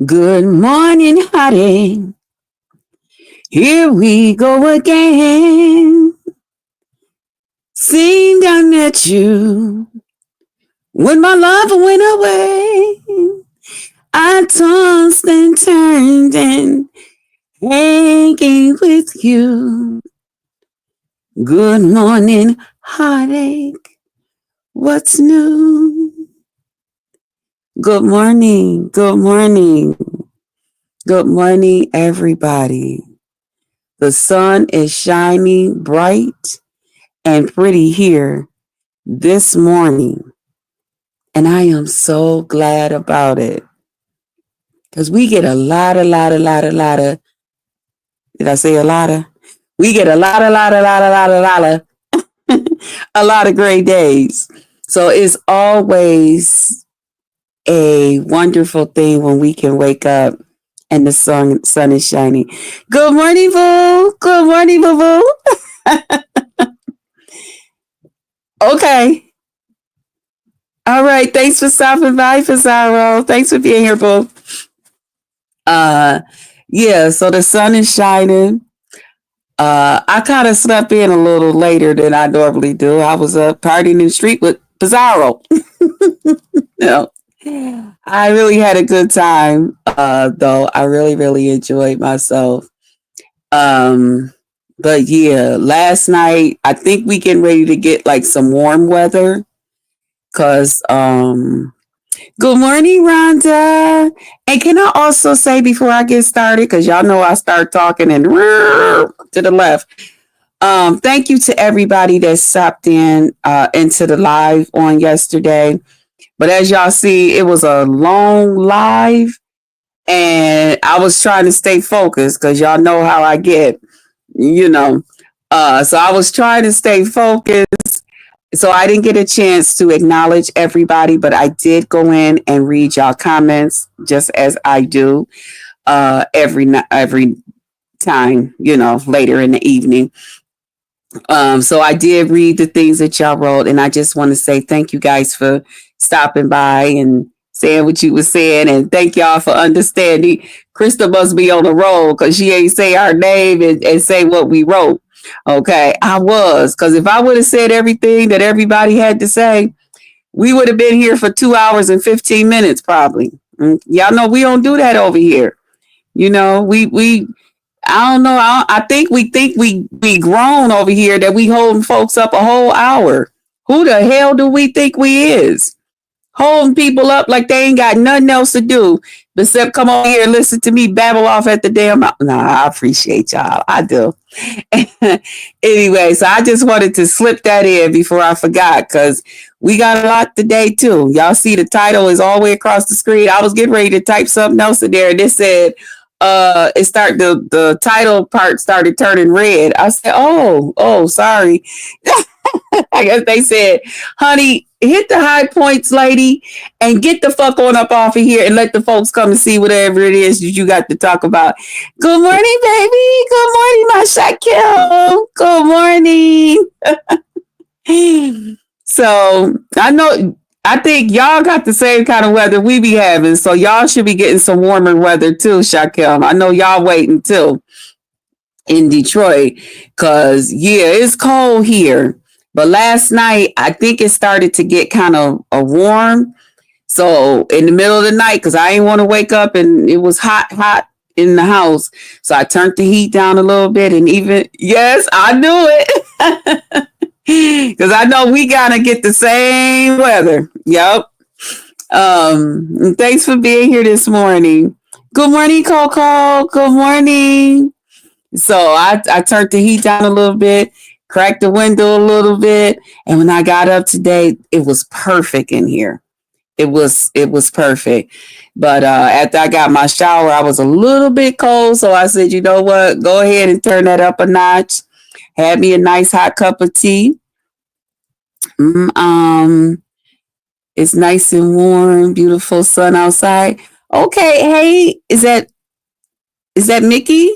Good morning, honey. Here we go again. Seemed I met you when my love went away. I tossed and turned and hanging with you. Good morning, heartache. What's new? Good morning. Good morning. Good morning, everybody. The sun is shining bright and pretty here this morning. And I am so glad about it. Because we get a lot of, did I say a lot of? We get a lot of, a lot of great days. So it's always a wonderful thing when we can wake up and the sun is shining. Good morning, Boo. Good morning, Boo Boo. Okay. All right. Thanks for stopping by, Pizzaro. Thanks for being here, Boo. Uh, yeah. So the sun is shining. I kind of slept in a little later than I normally do. I was partying in the street with Pizzaro. No, I really had a good time. Though I really enjoyed myself. Um, but yeah, last night I think we getting ready to get like some warm weather. Cause good morning, Rhonda. And can I also say before I get started, because y'all know I start talking and to the left. Thank you to everybody that stopped in into the live on yesterday. But as y'all see, it was a long live, and I was trying to stay focused because y'all know how I get, you know. So I was trying to stay focused. So I didn't get a chance to acknowledge everybody, but I did go in and read y'all comments just as I do every time, later in the evening. So I did read the things that y'all wrote, and I just want to say thank you guys for stopping by and saying what you were saying, and thank y'all for understanding. Krista must be on the roll because she ain't say our name and say what we wrote. Okay, I was, because if I would have said everything that everybody had to say, we would have been here for 2 hours and 15 minutes probably. Y'all know we don't do that over here. We I don't know. I think we grown over here that we holding folks up a whole hour. Who the hell do we think we is? Holding people up like they ain't got nothing else to do except come over here and listen to me babble off at the damn. Nah, I appreciate y'all. I do. Anyway, so I just wanted to slip that in before I forgot because we got a lot today too. Y'all see the title is all the way across the screen. I was getting ready to type something else in there and it said the title part started turning red. I said, oh, sorry. I guess they said, honey, hit the high points, lady, and get the fuck on up off of here and let the folks come and see whatever it is that you got to talk about. Good morning, baby. Good morning, my Shaquille. Good morning. So I think y'all got the same kind of weather we be having. So y'all should be getting some warmer weather too, Shaquille. I know y'all waiting too in Detroit. Cause yeah, it's cold here. But last night, I think it started to get kind of warm. So in the middle of the night, because I didn't want to wake up and it was hot in the house. So I turned the heat down a little bit and yes, I knew it. Because I know we got to get the same weather. Yep. Thanks for being here this morning. Good morning, Coco. Good morning. So I turned the heat down a little bit, cracked the window a little bit, and when I got up today, it was perfect in here. It was perfect. But after I got my shower, I was a little bit cold, so I said, you know what? Go ahead and turn that up a notch. Had me a nice hot cup of tea. It's nice and warm, beautiful sun outside. Okay, hey, is that Mickey?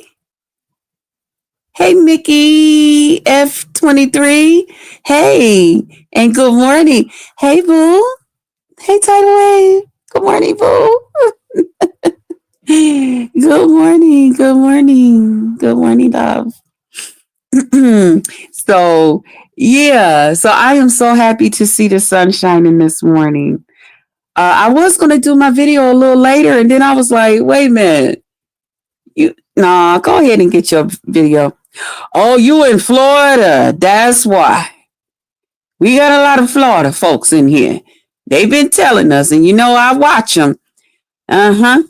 Hey, Mickey F23. Hey, and good morning. Hey, Boo. Hey, Tidal Wave. Good morning, Boo. Good morning. Good morning. Good morning, love. So, yeah. So I am so happy to see the sun shining this morning. I was gonna do my video a little later, and then I was like, wait a minute. Nah, go ahead and get your video. Oh, you in Florida. That's why. We got a lot of Florida folks in here. They've been telling us, and I watch them. Uh-huh.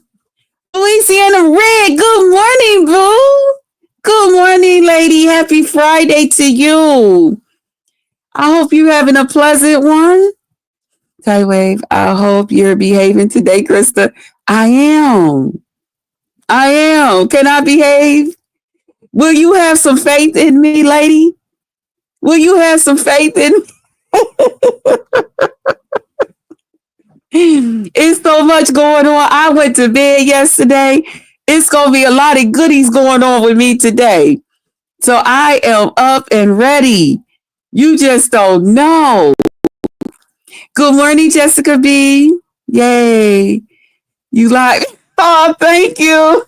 Louisiana Red, good morning, boo. Good morning, lady. Happy Friday to you. I hope you're having a pleasant one. Ty Wave, I hope you're behaving today, Krista. I am. I am. Can I behave? Will you have some faith in me, lady? Will you have some faith in me? It's so much going on. I went to bed yesterday. It's going to be a lot of goodies going on with me today. So I am up and ready. You just don't know. Good morning, Jessica B. Yay. You like, oh, thank you.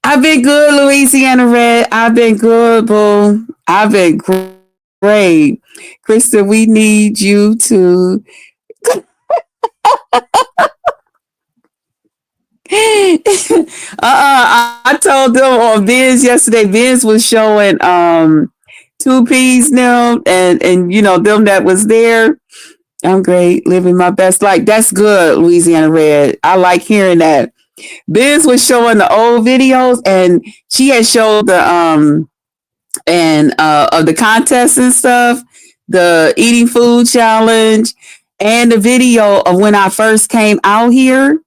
I've been good, Louisiana Red. I've been good, boo. I've been great. Krista, we need you to. I told them on Biz yesterday. Biz was showing two P's now, and them that was there. I'm great, living my best life. That's good, Louisiana Red. I like hearing that. Biz was showing the old videos, and she had showed the of the contests and stuff, the eating food challenge, and the video of when I first came out here.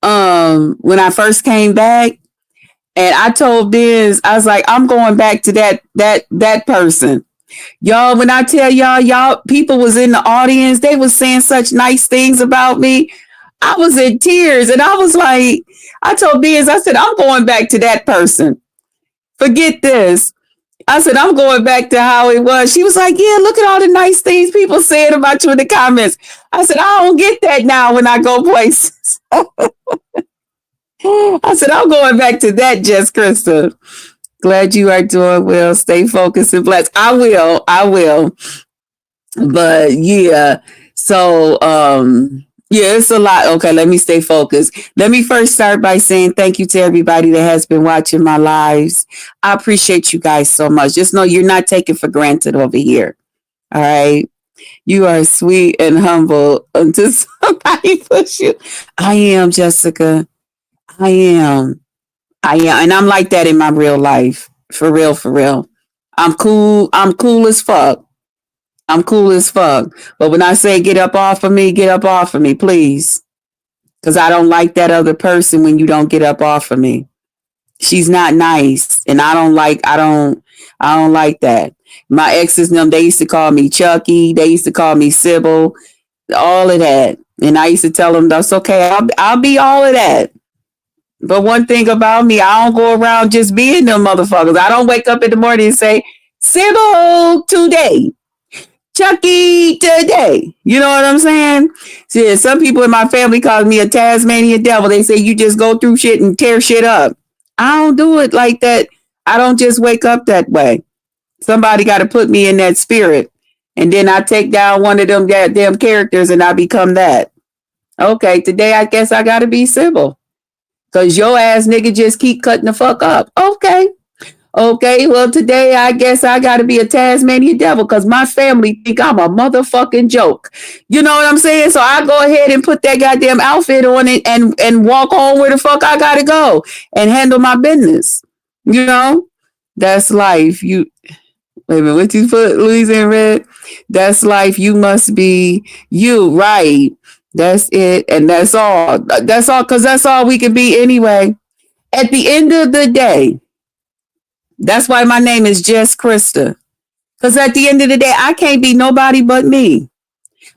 When I first came back, and I told Biz, I was like, I'm going back to that person. Y'all, when I tell y'all, people was in the audience, they was saying such nice things about me. I was in tears, and I was like, I told Biz, I said, I'm going back to that person. Forget this. I said, I'm going back to how it was. She was like, yeah, look at all the nice things people saying about you in the comments. I said, I don't get that now when I go places. I said, I'm going back to that, Jess Krista. Glad you are doing well. Stay focused and blessed. I will. I will. But yeah. So yeah, it's a lot. Okay, let me stay focused. Let me first start by saying thank you to everybody that has been watching my lives. I appreciate you guys so much. Just know you're not taken for granted over here. All right. You are sweet and humble until somebody push you. I am, Jessica. I am. I am. And I'm like that in my real life. For real, for real. I'm cool. I'm cool as fuck. I'm cool as fuck. But when I say get up off of me, get up off of me, please. Because I don't like that other person when you don't get up off of me. She's not nice. And I don't like that. My exes, them, they used to call me Chucky. They used to call me Sybil. All of that. And I used to tell them, that's okay. I'll be all of that. But one thing about me, I don't go around just being them motherfuckers. I don't wake up in the morning and say, Sybil today. Chucky today. You know what I'm saying? See, some people in my family call me a Tasmanian devil. They say you just go through shit and tear shit up. I don't do it like that. I don't just wake up that way. Somebody got to put me in that spirit. And then I take down one of them goddamn characters and I become that. Okay, today I guess I got to be civil. Because your ass nigga just keep cutting the fuck up. Okay. Okay, well, today I guess I got to be a Tasmanian devil because my family think I'm a motherfucking joke. You know what I'm saying? So I go ahead and put that goddamn outfit on it and walk on where the fuck I got to go and handle my business. You know? That's life. Wait a minute, what you put, Louisiana Red? That's life. You must be you, right? That's it. And that's all. That's all, because that's all we can be anyway. At the end of the day, that's why my name is Jess Krista. Because at the end of the day, I can't be nobody but me.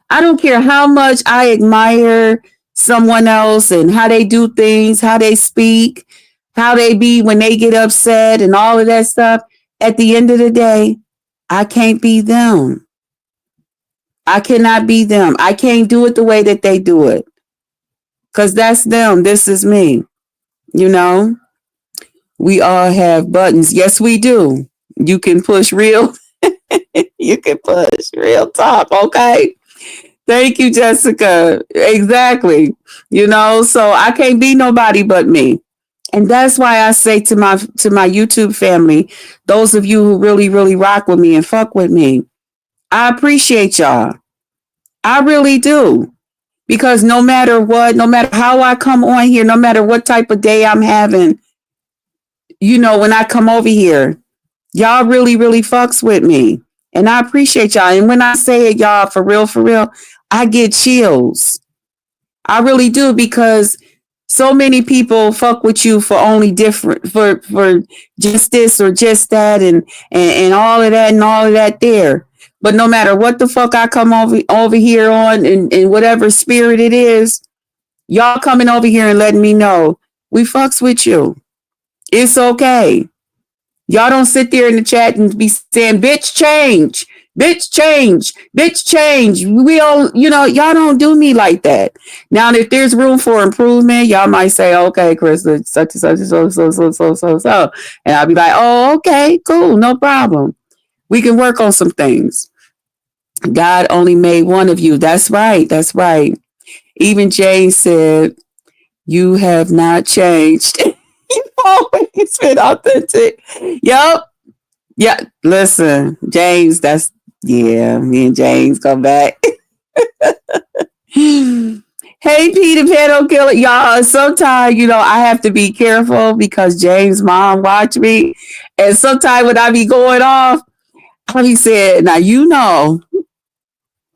I don't care how much I admire someone else and how they do things, how they speak, how they be when they get upset and all of that stuff. At the end of the day, I can't be them. I cannot be them. I can't do it the way that they do it. Because that's them. This is me. You know, we all have buttons. Yes, we do. You can push real. You can push real talk. Okay. Thank you, Jessica. Exactly. You know, so I can't be nobody but me. And that's why I say to my YouTube family, those of you who really, really rock with me and fuck with me, I appreciate y'all. I really do. Because no matter what, no matter how I come on here, no matter what type of day I'm having, you know, when I come over here, y'all really, really fucks with me. And I appreciate y'all. And when I say it, y'all, for real, I get chills. I really do because so many people fuck with you for only different for just this or just that and all of that and all of that there. But no matter what the fuck I come over here on and whatever spirit it is, y'all coming over here and letting me know we fucks with you. It's okay. Y'all don't sit there in the chat and be saying, bitch, change, bitch, change, bitch, change. We all, you know, y'all don't do me like that. Now, if there's room for improvement, y'all might say, okay, Chris, such and such and so. And I'll be like, oh, okay, cool, no problem. We can work on some things. God only made one of you. That's right. That's right. Even Jane said, you have not changed. You've always been authentic. Yep. Yeah. Listen, James, me and James come back. Hey, Peter Pan Killer. Y'all, sometimes, you know, I have to be careful because James' mom watch me. And sometimes when I be going off, I be saying, now you know.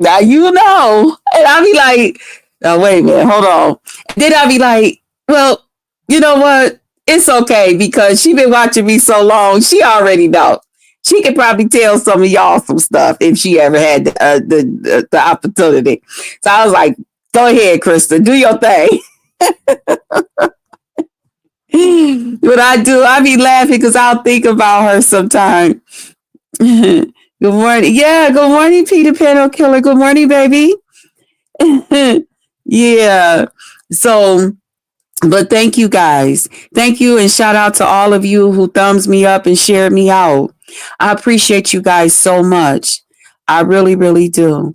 And I'll be like, oh, wait a minute, hold on. And then I'll be like, well, you know what? It's okay because she been watching me so long. She already know. She could probably tell some of y'all some stuff if she ever had the opportunity. So I was like, go ahead, Krista, do your thing. What I do, I be laughing because I'll think about her sometime. Good morning. Yeah, good morning, Peter Pan Killer. Good morning, baby. Yeah. So, but thank you guys. Thank you and shout out to all of you who thumbs me up and shared me out. I appreciate you guys so much. I really, really do.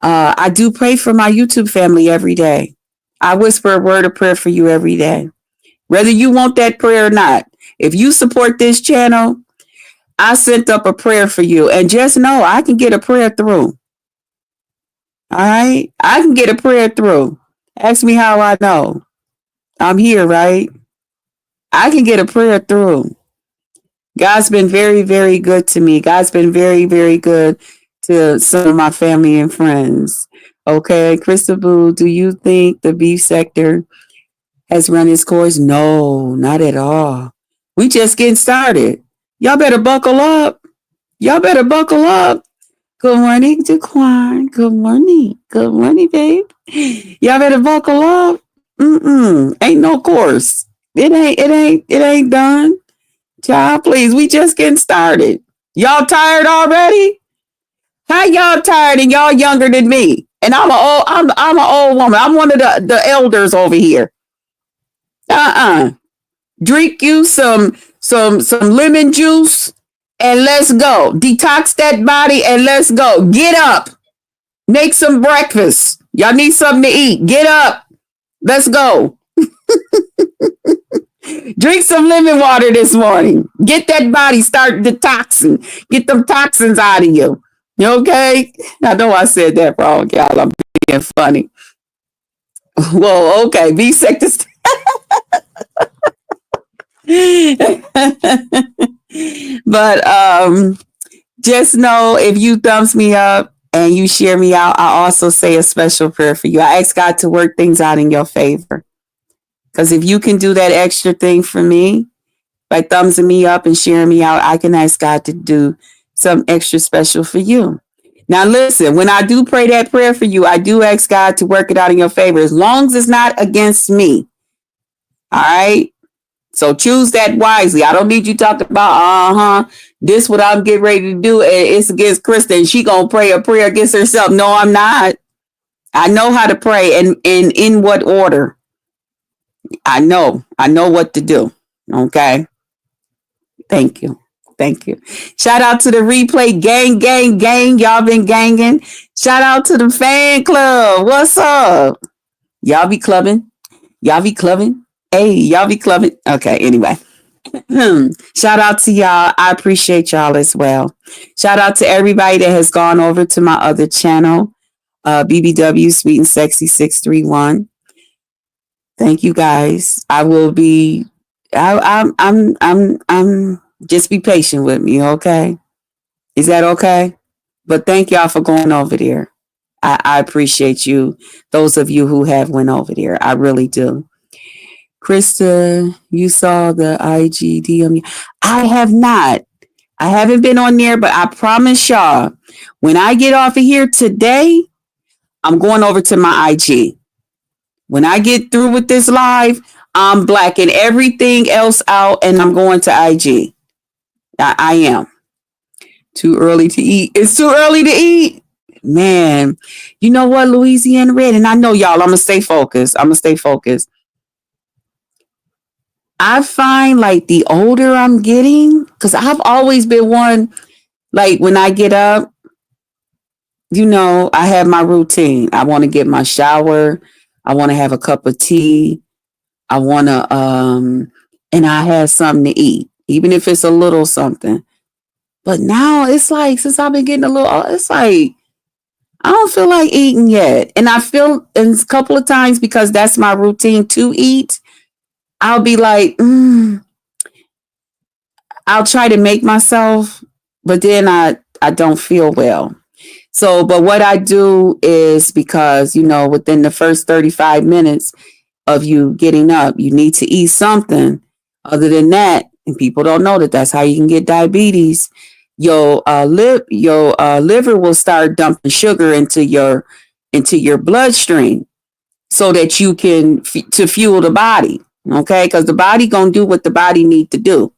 I do pray for my YouTube family every day. I whisper a word of prayer for you every day. Whether you want that prayer or not. If you support this channel, I sent up a prayer for you. And just know I can get a prayer through. All right? I can get a prayer through. Ask me how I know. I'm here, right? I can get a prayer through. God's been very, very good to me. God's been very, very good to some of my family and friends. Okay, Christabel, do you think the beef sector has run its course? No, not at all. We just getting started. Y'all better buckle up. Y'all better buckle up. Good morning, Jaquan. Good morning. Good morning, babe. Y'all better buckle up. Ain't no course. It ain't done. Child, please. We just getting started. Y'all tired already? How y'all tired and y'all younger than me? And I'm an old woman. I'm one of the elders over here. Drink you some lemon juice and let's go. Detox that body and let's go. Get up. Make some breakfast. Y'all need something to eat. Get up. Let's go. Drink some lemon water this morning. Get that body start detoxing. Get them toxins out of you. You okay? I know I said that wrong, y'all. I'm being funny. Whoa, okay. Be sectors. But just know if you thumbs me up and you share me out, I also say a special prayer for you. I ask God to work things out in your favor. Because if you can do that extra thing for me, by thumbsing me up and sharing me out, I can ask God to do some extra special for you. Now, listen, when I do pray that prayer for you, I do ask God to work it out in your favor, as long as it's not against me. All right? So choose that wisely. I don't need you talking about, this what I'm getting ready to do. And it's against Krista and she going to pray a prayer against herself. No, I'm not. I know how to pray and in what order. I know what to do. Okay. Thank you. Thank you. Shout out to the replay gang, gang, gang. Y'all been ganging. Shout out to the fan club. What's up? Y'all be clubbing. Y'all be clubbing. Hey, y'all be clubbing. Okay, anyway. Shout out to y'all. I appreciate y'all as well. Shout out to everybody that has gone over to my other channel, BBW Sweet and Sexy 631. Thank you guys. I will be I'm just be patient with me, okay? Is that okay? But thank y'all for going over there. I appreciate you, those of you who have went over there. I really do. Krista, you saw the IGDM. I have not. I haven't been on there, but I promise y'all, when I get off of here today, I'm going over to my IG. When I get through with this live, I'm blacking everything else out and I'm going to IG. I am. Too early to eat. It's too early to eat. Man, you know what, Louisiana Red? And I know y'all, I'm going to stay focused. I'm going to stay focused. I find like the older I'm getting, because I've always been one, like when I get up, I have my routine. I want to get my shower. I want to have a cup of tea. I want to, and I have something to eat, even if it's a little something. But now it's like, since I've been getting a little, it's like, I don't feel like eating yet. And I feel a couple of times because that's my routine to eat, I'll be like, I'll try to make myself, but then I don't feel well. So, but what I do is because, within the first 35 minutes of you getting up, you need to eat something. Other than that, and people don't know that that's how you can get diabetes. Your liver will start dumping sugar into your bloodstream so that you can to fuel the body. Okay, because the body gonna do what the body need to do,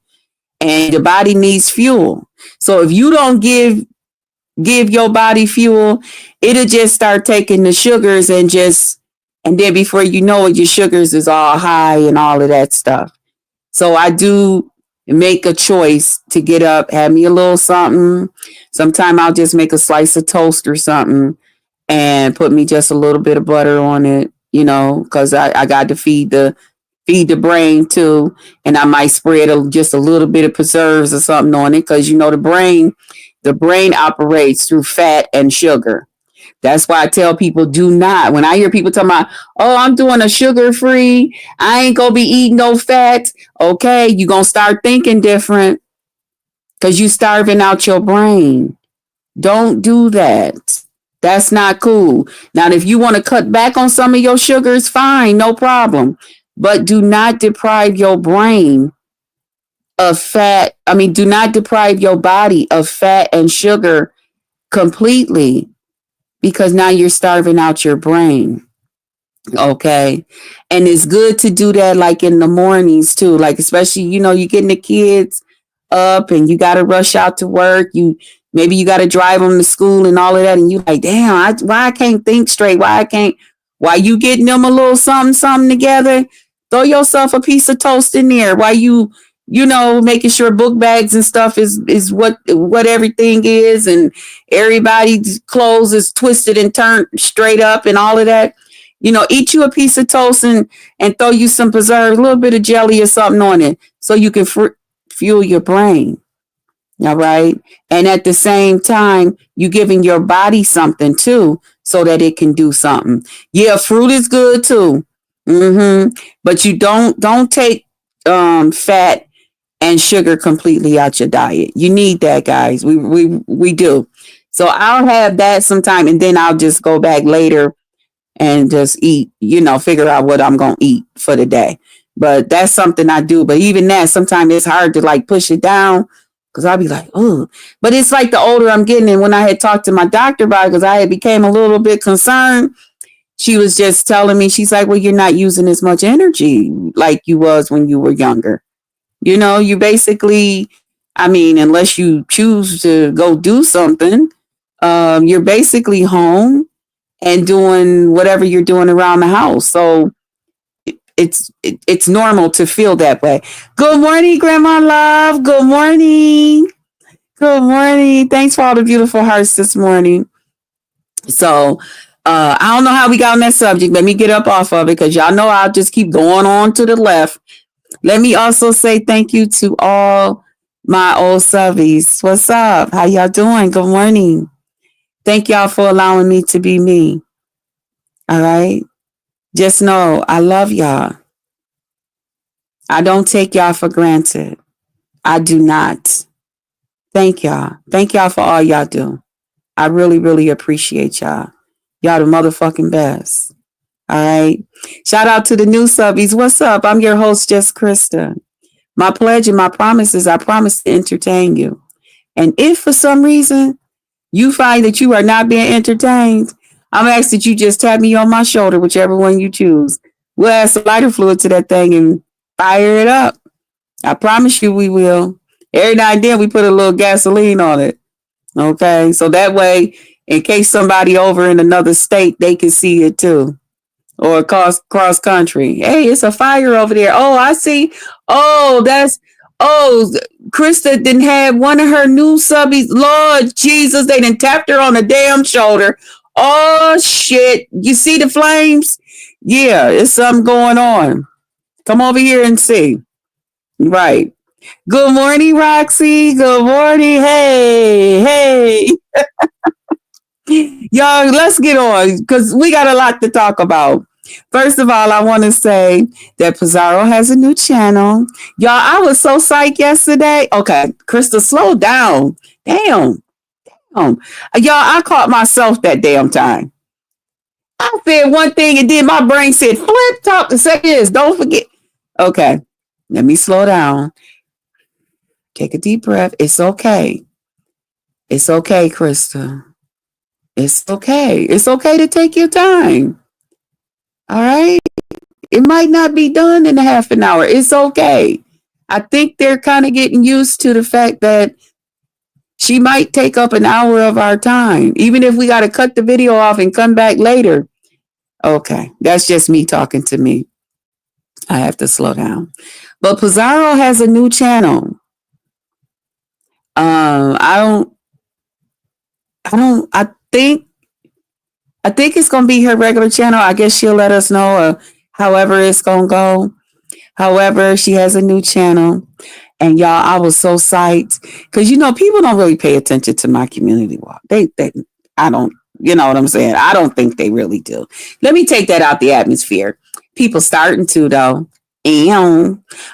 and the body needs fuel. So if you don't give your body fuel, it'll just start taking the sugars and then before you know it, your sugars is all high and all of that stuff. So I do make a choice to get up, have me a little something. Sometime I'll just make a slice of toast or something and put me just a little bit of butter on it, because I got to feed the brain too. And I might spread just a little bit of preserves or something on it because, the brain operates through fat and sugar. That's why I tell people do not. When I hear people talking about, oh, I'm doing a sugar free, I ain't gonna be eating no fat. Okay, you're gonna start thinking different because you starving out your brain. Don't do that. That's not cool. Now, if you want to cut back on some of your sugars, fine, no problem. But do not deprive your brain of fat. I mean, do not deprive your body of fat and sugar completely because now you're starving out your brain. Okay. And it's good to do that like in the mornings too. Like, especially, you're getting the kids up and you got to rush out to work. Maybe you got to drive them to school and all of that. And you like, damn, why I can't think straight? Why you getting them a little something together? Throw yourself a piece of toast in there while making sure book bags and stuff is what everything is. And everybody's clothes is twisted and turned straight up and all of that. Eat you a piece of toast and throw you some preserves, a little bit of jelly or something on it so you can fuel your brain. All right. And at the same time, you giving your body something too so that it can do something. Yeah, fruit is good too. But you don't take fat and sugar completely out your diet. You need that, guys. We do. So I'll have that sometime and then I'll just go back later and just eat, figure out what I'm going to eat for the day. But that's something I do. But even that, sometimes it's hard to like push it down because I'll be like, oh, but it's like the older I'm getting. And when I had talked to my doctor about it, because I had became a little bit concerned, she was just telling me, she's like, well, you're not using as much energy like you was when you were younger. You basically, I mean, unless you choose to go do something, you're basically home and doing whatever you're doing around the house. So it's normal to feel that way. Good morning, Grandma Love. Good morning. Good morning. Thanks for all the beautiful hearts this morning. So I don't know how we got on that subject. Let me get up off of it because y'all know I'll just keep going on to the left. Let me also say thank you to all my old subbies. What's up? How y'all doing? Good morning. Thank y'all for allowing me to be me. All right. Just know I love y'all. I don't take y'all for granted. I do not. Thank y'all. Thank y'all for all y'all do. I really, really appreciate y'all. Y'all the motherfucking best. All right. Shout out to the new subbies. What's up? I'm your host, Just Krista. My pledge and my promise is I promise to entertain you. And if for some reason you find that you are not being entertained, I'm asking that you just tap me on my shoulder, whichever one you choose. We'll add some lighter fluid to that thing and fire it up. I promise you we will. Every now and then we put a little gasoline on it. Okay. So that way, in case somebody over in another state, they can see it too. Or cross country. Hey, it's a fire over there. Oh, I see. Oh, Krista didn't have one of her new subbies. Lord Jesus, they didn't tapped her on the damn shoulder. Oh shit. You see the flames? Yeah, it's something going on. Come over here and see. Right. Good morning, Roxy. Good morning. Hey. Y'all, let's get on because we got a lot to talk about. First of all, I want to say that Pizzaro has a new channel. Y'all, I was so psyched yesterday. Okay, Krista, slow down. Damn. Y'all, I caught myself that damn time. I said one thing and then my brain said, flip top to say this. Don't forget. Okay, let me slow down. Take a deep breath. It's okay. It's okay, Krista. It's okay. It's okay to take your time. All right. It might not be done in a half an hour. It's okay. I think they're kind of getting used to the fact that she might take up an hour of our time, even if we got to cut the video off and come back later. Okay. That's just me talking to me. I have to slow down. But Pizzaro has a new channel. I think it's gonna be her regular channel. I guess she'll let us know however it's gonna go. However, she has a new channel. And y'all, I was so psyched. Because people don't really pay attention to my community walk. I don't, you know what I'm saying? I don't think they really do. Let me take that out the atmosphere. People starting to though.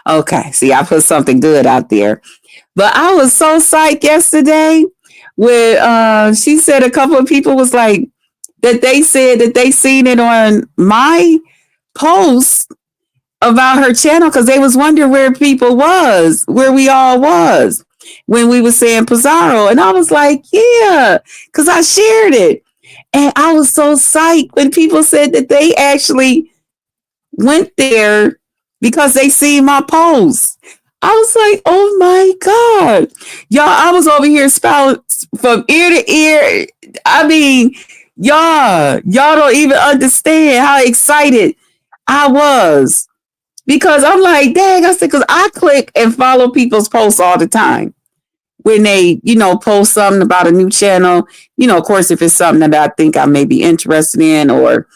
Okay, see, I put something good out there. But I was so psyched yesterday when she said a couple of people was like that they said that they seen it on my post about her channel because they was wondering where we all was when we was saying Pizzaro. And I was like, yeah, because I shared it. And I was so psyched when people said that they actually went there because they seen my post. I was like, oh my God. Y'all, I was over here spouting from ear to ear. I mean, y'all don't even understand how excited I was. Because I'm like, dang, I said, because I click and follow people's posts all the time. When they, post something about a new channel, of course, if it's something that I think I may be interested in or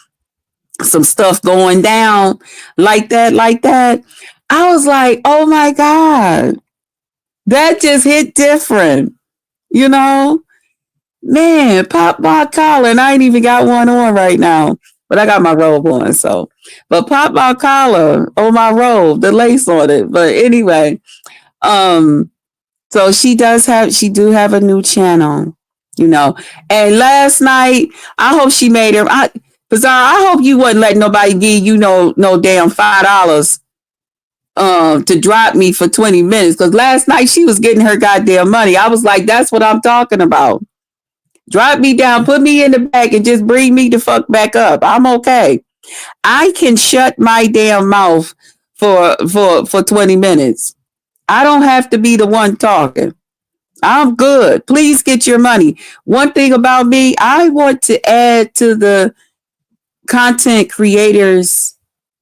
some stuff going down like that. I was like, oh my God, that just hit different, man, pop my collar. And I ain't even got one on right now, but I got my robe on. So, but pop my collar on my robe, the lace on it. But anyway, so she do have a new channel, and last night, I hope she made her, Pizzaro, I hope you wasn't letting nobody give you no damn $5 to drop me for 20 minutes. Because last night she was getting her goddamn money. I was like, that's what I'm talking about. Drop me down, put me in the back, and just bring me the fuck back up. I'm okay. I can shut my damn mouth for 20 minutes. I don't have to be the one talking. I'm good. Please get your money. One thing about me, I want to add to the content creators'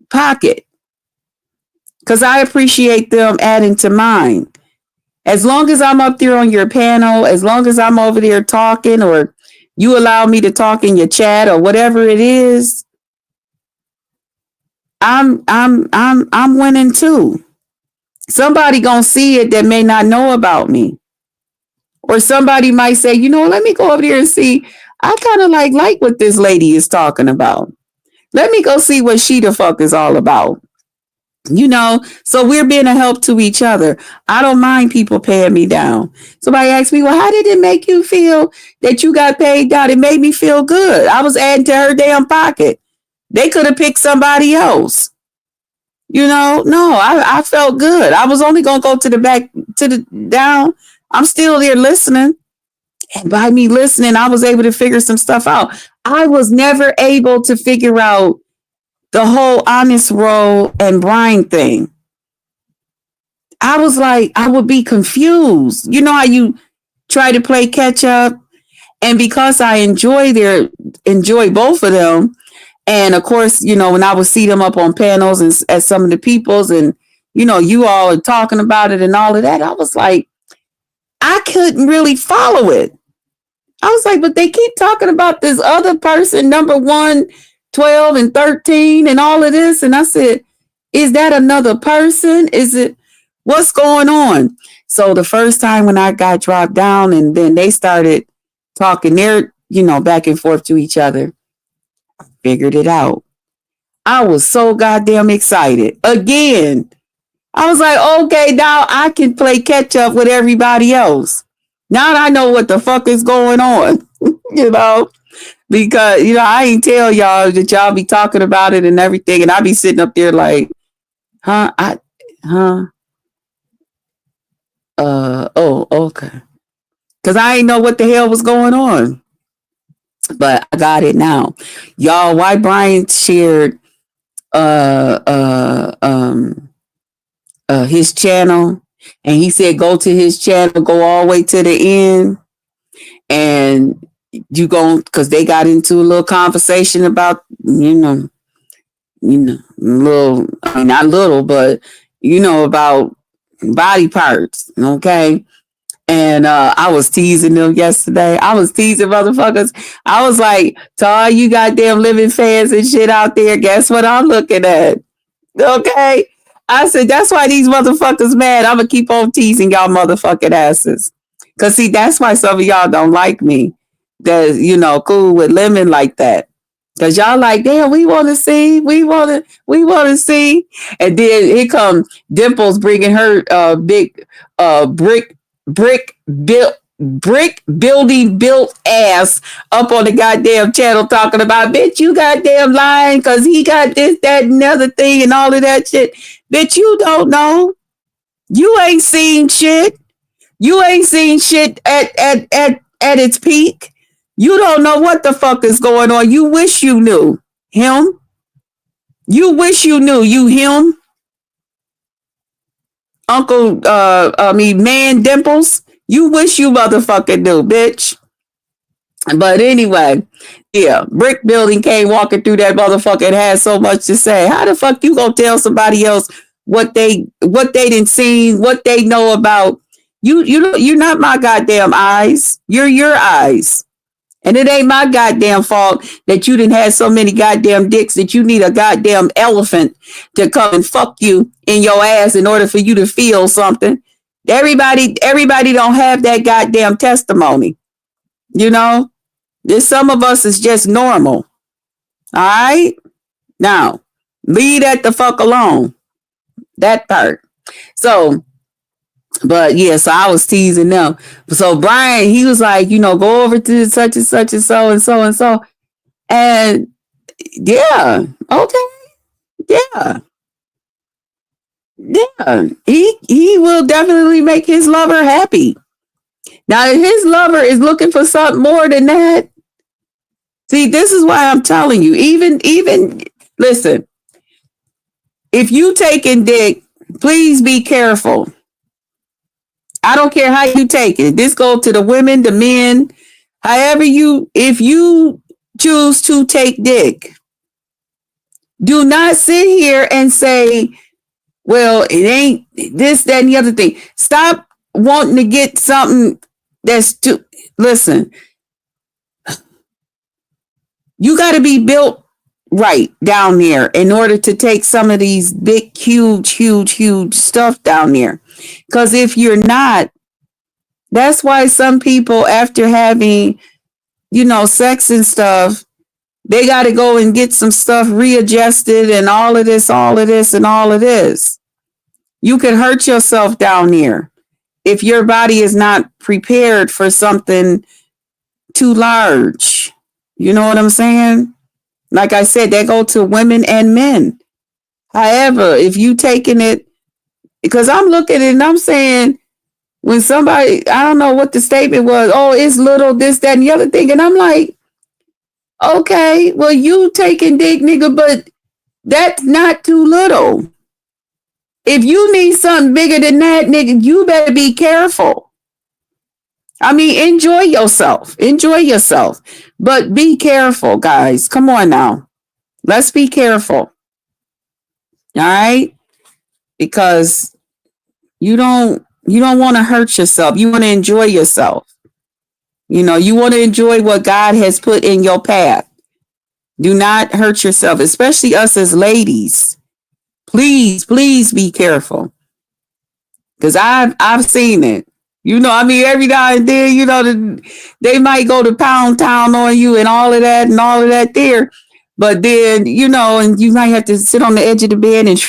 pocket. because I appreciate them adding to mine. As long as I'm up there on your panel, as long as I'm over there talking, or you allow me to talk in your chat or whatever it is, I'm winning too. Somebody gonna see it that may not know about me. Or somebody might say, let me go over there and see. I kind of like what this lady is talking about. Let me go see what she the fuck is all about. So we're being a help to each other. I don't mind people paying me down. Somebody asked me, well, how did it make you feel that you got paid down? It made me feel good. I was adding to her damn pocket. They could have picked somebody else. No, I felt good. I was only going to go to the back, to the down. I'm still there listening. And by me listening, I was able to figure some stuff out. I was never able to figure out the whole honest roll and Brian thing. I was like, I would be confused. You know how you try to play catch up? And because I enjoy both of them. And of course, when I would see them up on panels and as some of the peoples and, you all are talking about it and all of that, I was like, I couldn't really follow it. I was like, but they keep talking about this other person, number 1, 12 and 13 and all of this. And I said, is that another person? Is it, what's going on? So the first time when I got dropped down and then they started talking their, back and forth to each other, I figured it out. I was so goddamn excited. Again, I was like, okay, now I can play catch up with everybody else. Now I know what the fuck is going on, because, I ain't tell y'all that y'all be talking about it and everything. And I be sitting up there like, okay. Cause I ain't know what the hell was going on, but I got it now. Y'all, why Brian shared, his channel, and he said go to his channel, go all the way to the end, and you go, because they got into a little conversation about little, I mean, not little, but about body parts, okay. And I was teasing them yesterday. I was teasing motherfuckers. I was like, to all you goddamn living fans and shit out there, guess what I'm looking at? Okay. I said, that's why these motherfuckers mad. I'm going to keep on teasing y'all motherfucking asses. Because, see, that's why some of y'all don't like me. That's, cool with lemon like that. Because y'all like, damn, we want to see. We want to see. And then here come Dimples bringing her big brick building built ass up on the goddamn channel talking about, bitch, you goddamn lying because he got this, that, and other thing and all of that shit. Bitch, you don't know. You ain't seen shit. You ain't seen shit at its peak. You don't know what the fuck is going on. You wish you knew him. You wish you knew him. Uncle, man Dimples. You wish you motherfucking knew, bitch. But anyway, yeah, brick building came walking through that motherfucker and had so much to say. How the fuck you gonna tell somebody else what they didn't see, what they know about you're not my goddamn eyes. You're your eyes. And it ain't my goddamn fault that you didn't have so many goddamn dicks that you need a goddamn elephant to come and fuck you in your ass in order for you to feel something. Everybody don't have that goddamn testimony. There's some of us is just normal. All right? Now, leave that the fuck alone. That part. So, but yeah, so I was teasing them. So Brian, he was like, go over to such and such and so and so and so. And yeah, okay. Yeah. Yeah. He will definitely make his lover happy. Now, if his lover is looking for something more than that, see, this is why I'm telling you, even listen, if you taking dick, please be careful. I don't care how you take it. This goes to the women, the men, if you choose to take dick, do not sit here and say, Well, it ain't this, that, and the other thing. Stop wanting to get something that's too. Listen, you got to be built right down there in order to take some of these big, huge stuff down there. Because if you're not, that's why some people, after having, sex and stuff, they got to go and get some stuff readjusted and all of this, and all of this. You can hurt yourself down there if your body is not prepared for something too large. You know what I'm saying? Like I said, that go to women and men. However, if you taking it, because I'm looking at it and I'm saying, when somebody, I don't know what the statement was, oh, it's little, this, that, and the other thing. And I'm like, okay, well, you taking dick, nigga, but that's not too little. If you need something bigger than that, nigga, you better be careful. I mean, enjoy yourself. Enjoy yourself. But be careful, guys. Come on now. Let's be careful. All right? Because you don't want to hurt yourself. You want to enjoy yourself. You want to enjoy what God has put in your path. Do not hurt yourself, especially us as ladies. Please be careful. Because I've seen it. Every now and then, they might go to Pound Town on you and all of that there. But then, and you might have to sit on the edge of the bed and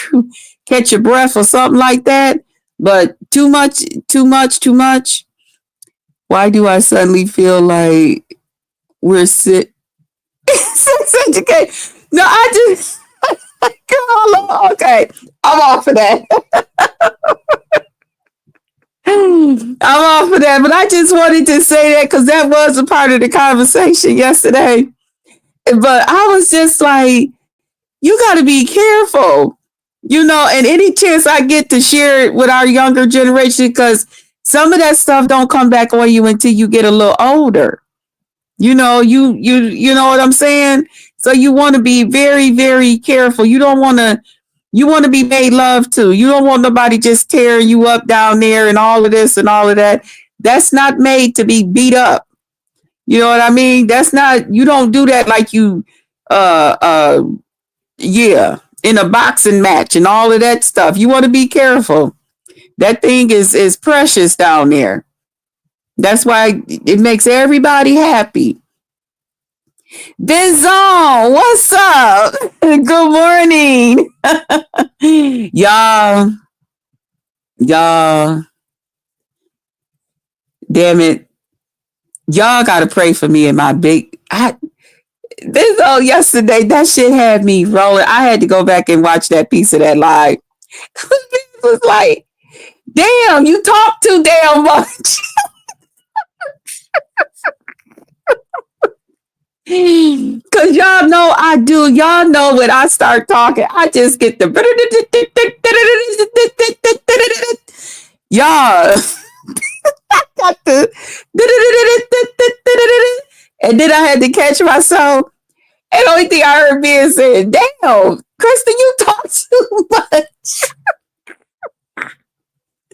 catch your breath or something like that. But too much. Why do I suddenly feel like we're sick? No, I just, come on, okay. I'm off of that. I'm off of that, but I just wanted to say that because that was a part of the conversation yesterday. But I was just like, you got to be careful, and any chance I get to share it with our younger generation, because some of that stuff don't come back on you until you get a little older. You know what I'm saying? So you want to be very, very careful. You want to be made love to. You don't want nobody just tearing you up down there and all of this and all of that. That's not made to be beat up. You know what I mean? That's not, you don't do that like you, in a boxing match and all of that stuff. You want to be careful. That thing is precious down there. That's why it makes everybody happy. Benzon, what's up? Good morning. y'all, damn it. Y'all got to pray for me and my yesterday, that shit had me rolling. I had to go back and watch that piece of that live. It was like, damn, you talk too damn much. Cause y'all know I do. Y'all know when I start talking, I just get the y'all. I got the and then I had to catch myself. And the only thing I heard being said, damn, Kristen, you talk too much.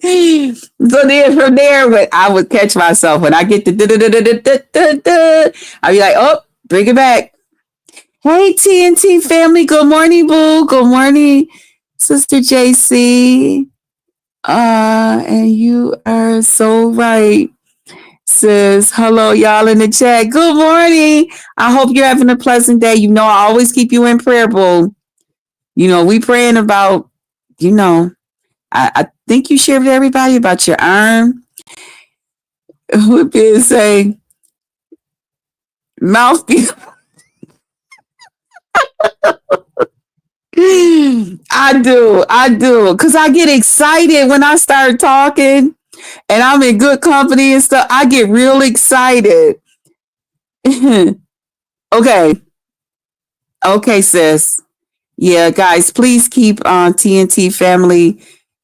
So then from there, I would catch myself when I get the I'd be like, oh, bring it back. Hey, TNT family. Good morning, boo. Good morning, Sister JC. And you are so right, sis. Hello, y'all in the chat. Good morning. I hope you're having a pleasant day. I always keep you in prayer, boo. We praying about, I think you shared with everybody about your arm. Would be say mouthpiece. I do. Because I get excited when I start talking and I'm in good company and stuff. I get real excited. Okay, sis. Yeah, guys, please keep TNT family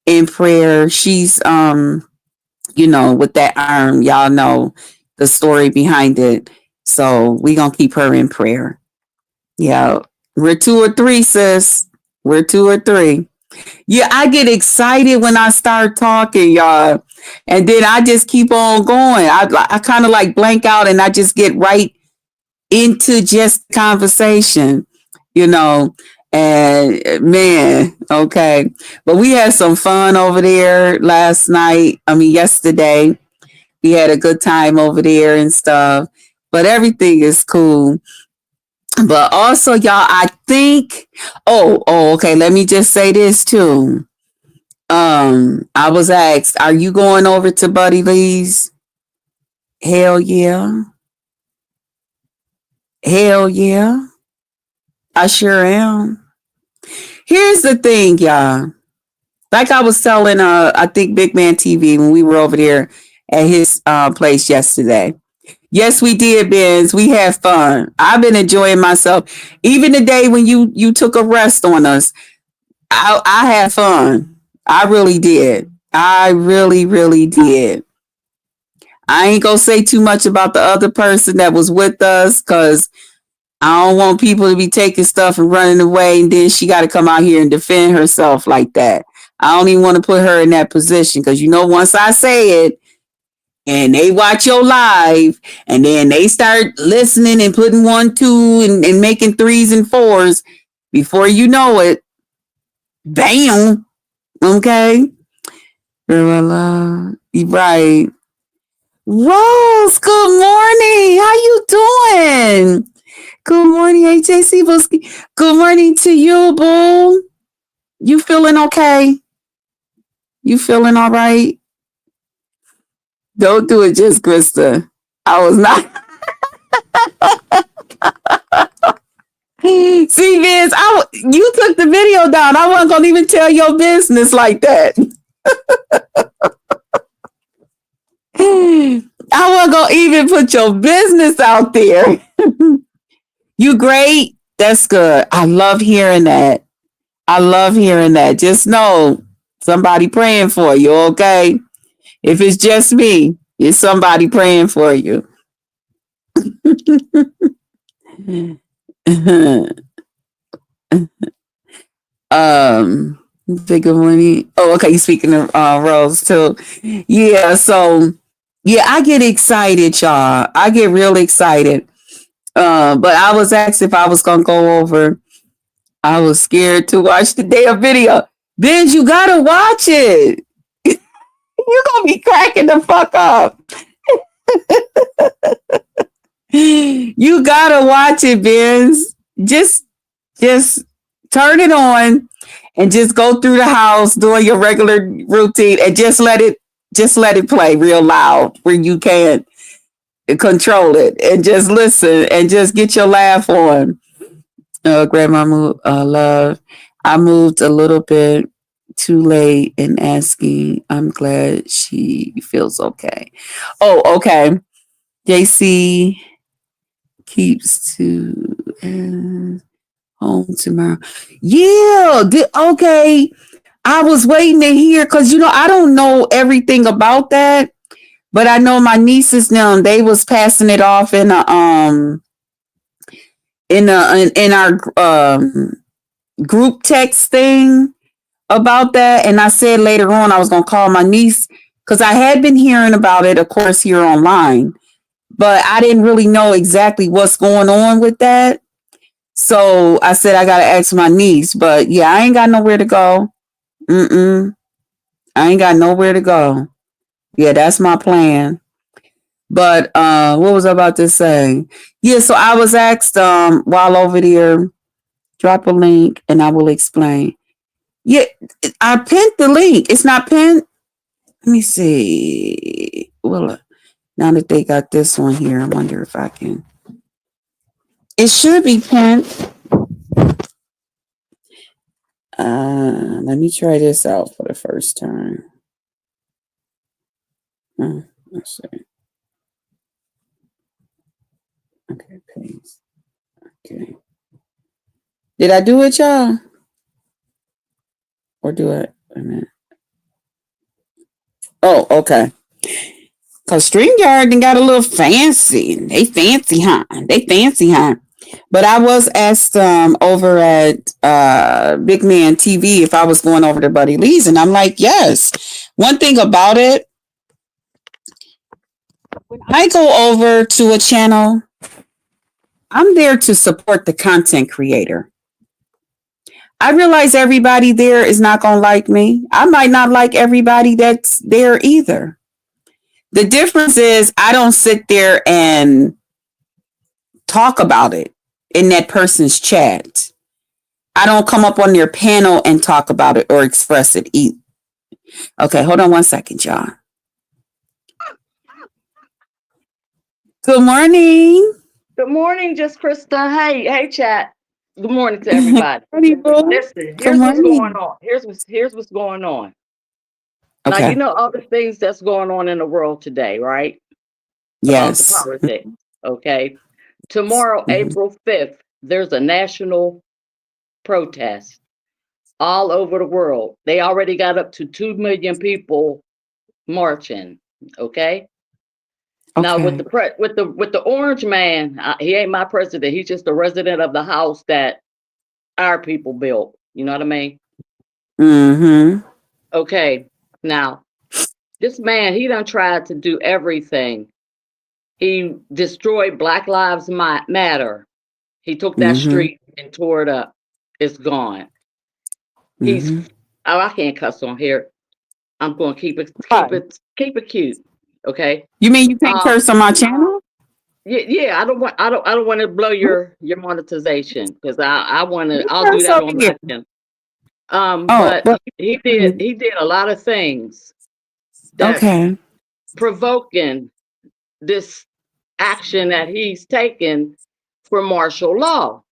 in prayer. She's, with that arm, y'all know the story behind it. So we going to keep her in prayer. Yeah. We're 2 or 3, sis. We're 2 or 3. Yeah, I get excited when I start talking, y'all. And then I just keep on going. I kind of like blank out and I just get right into just conversation, you know. And man, okay. But we had some fun over there last night. I mean, yesterday. We had a good time over there and stuff. But everything is cool. But also, y'all, I think, okay. Let me just say this too. I was asked, are you going over to Buddy Lee's? Hell yeah. Hell yeah. I sure am. Here's the thing, y'all. Like I was telling I think Big Man TV when we were over there at his place yesterday. Yes, we did, Benz. We had fun. I've been enjoying myself. Even the day when you took a rest on us, I had fun. I really did. I really, really did. I ain't gonna say too much about the other person that was with us because I don't want people to be taking stuff and running away, and then she got to come out here and defend herself like that. I don't even want to put her in that position because once I say it, and they watch your live and then they start listening and putting 1, 2 and making 3s and 4s before you know it, bam. Okay. Girl, I love you. Right. Rose, good morning. How you doing? Good morning, AJC Booski. Good morning to you, boo. You feeling okay? You feeling all right? Don't do it just Krista. I was not. See, Vince, you took the video down. I wasn't gonna even tell your business like that. I wasn't gonna even put your business out there. You great. That's good. I love hearing that. I love hearing that. Just know somebody praying for you, okay? If it's just me, it's somebody praying for you. Bigger money. Oh, okay. You speaking of Rose too. Yeah. So yeah, I get excited, y'all. I get real excited. But I was asked if I was gonna go over. I was scared to watch the damn video. Benj, you gotta watch it. You're gonna be cracking the fuck up. You gotta watch it, Benz. Just turn it on and just go through the house doing your regular routine and just let it play real loud where you can control it and just listen and just get your laugh on. Grandma love. I moved a little bit too late in asking. I'm glad she feels okay. Oh, okay. JC keeps to home tomorrow. Yeah. Okay. I was waiting to hear because I don't know everything about that, but I know my nieces now they was passing it off in our group text thing about that, and I said later on I was gonna call my niece because I had been hearing about it, of course, here online, but I didn't really know exactly what's going on with that. So I said I gotta ask my niece, but yeah, I ain't got nowhere to go. I ain't got nowhere to go. Yeah, that's my plan. But what was I about to say? Yeah, so I was asked while over there, drop a link and I will explain. Yeah, I pinned the link. It's not pinned. Let me see. Well, now that they got this one here, I wonder if I can. It should be pinned. Let me try this out for the first time. Let's see. Okay, paste. Okay. Did I do it, y'all? Or do it? Wait a minute. Oh, okay. Cause StreamYard got a little fancy. They fancy, huh? But I was asked over at Big Man TV if I was going over to Buddy Lee's, and I'm like, yes. One thing about it, when I go over to a channel, I'm there to support the content creator. I realize everybody there is not going to like me. I might not like everybody that's there either. The difference is I don't sit there and talk about it in that person's chat. I don't come up on their panel and talk about it or express it. Okay, hold on one second, y'all. Good morning. Good morning, just Krista. Hey, chat. Good morning to everybody. Good morning. Listen, Good here's what's morning. going on. Here's what's going on. Now Okay. you know all the things that's going on in the world today, right? About the Yes. politics. Okay. Tomorrow, Mhm. April 5th, there's a national protest all over the world. They already got up to 2 million people marching. Okay. Now with Okay. the orange man, he ain't my president. He's just a resident of the house that our people built. You know what I mean? Mm-hmm. Okay. Now, this man, he done tried to do everything. He destroyed Black Lives Matter. He took that Mm-hmm. street and tore it up. It's gone. He's Mm-hmm. oh, I can't cuss on here. I'm going to Right. keep it cute. Okay. You mean you can't Um. curse on my channel? Yeah. I don't want to blow your monetization because I want to. You I'll do curse that over on here. my channel. Oh, But but he did a lot of things that's okay. provoking this action that he's taken for martial law.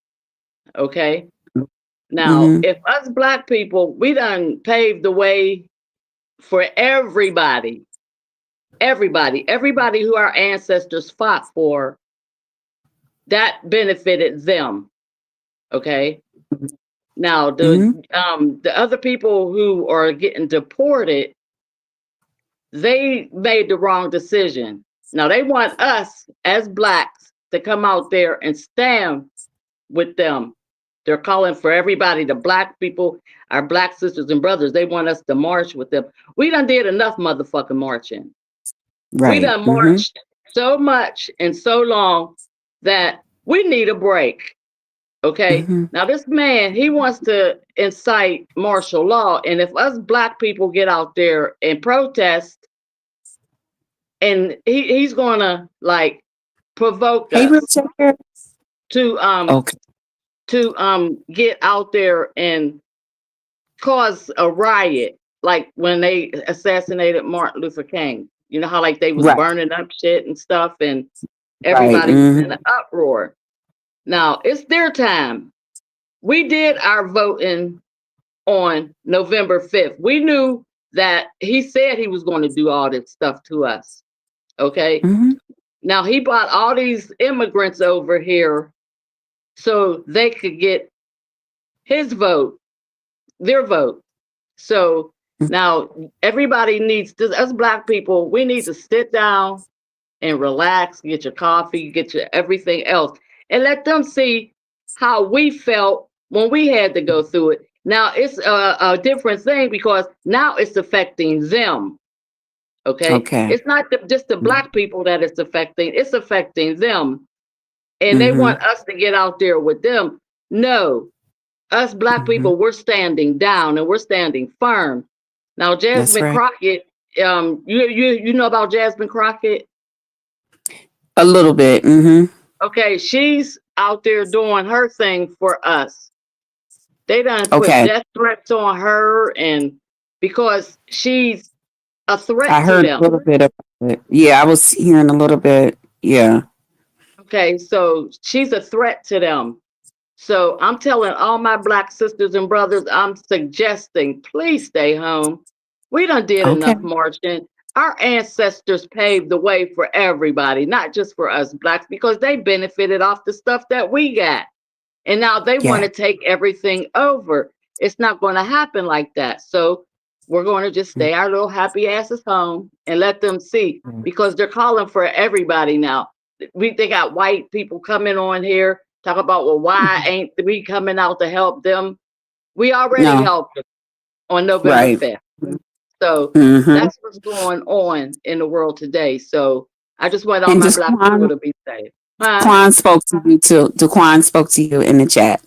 Okay. Now, Mm-hmm. if us black people, we done paved the way for everybody who our ancestors fought for, that benefited them. Okay. Now Mm-hmm. the other people who are getting deported, they made the wrong decision. Now they want us as blacks to come out there and stand with them. They're calling for everybody, the black people, our black sisters and brothers. They want us to march with them. We done did enough motherfucking marching. We Right. done Mm-hmm. marched so much and so long that we need a break. Okay. Mm-hmm. Now this man, he wants to incite martial law. And if us black people get out there and protest, and he's gonna like provoke Hey, real us checker. to Okay. get out there and cause a riot, like when they assassinated Martin Luther King. You know how like they was Right. burning up shit and stuff, and Right. everybody was in Mm-hmm. an uproar. Now it's their time. We did our voting on November 5th. We knew that he said he was going to do all this stuff to us. Okay. Mm-hmm. Now he brought all these immigrants over here so they could get his vote, their vote. So now everybody needs to, us black people, we need to sit down and relax, get your coffee, get your everything else, and let them see how we felt when we had to go through it. Now it's a different thing because now it's affecting them. Okay, Okay. it's not just the black people that it's affecting them, and they Mm-hmm. want us to get out there with them. No, us black Mm-hmm. people, we're standing down and we're standing firm. Now, That's Jasmine right. Crockett, you know about Jasmine Crockett? A little bit. Mm-hmm. Okay, she's out there doing her thing for us. They done put Okay. death threats on her, and because she's a I threat to heard a them. little bit about it. Yeah, I was hearing a little bit. Yeah. Okay, so she's a threat to them. So I'm telling all my black sisters and brothers, I'm suggesting, please stay home. We done did Okay. enough marching. Our ancestors paved the way for everybody, not just for us blacks, because they benefited off the stuff that we got. And now they want Yeah. to take everything over. It's not going to happen like that. So we're going to just stay our little happy asses home and let them see, Mm-hmm. because they're calling for everybody now. They got white people coming on here talk about, well, why ain't we coming out to help them? We already No. helped them on November Right. 5th. So Mm-hmm. that's what's going on in the world today. So I just want all And my just black people to be safe. Huh? Quan spoke to you too. Daquan spoke to you in the chat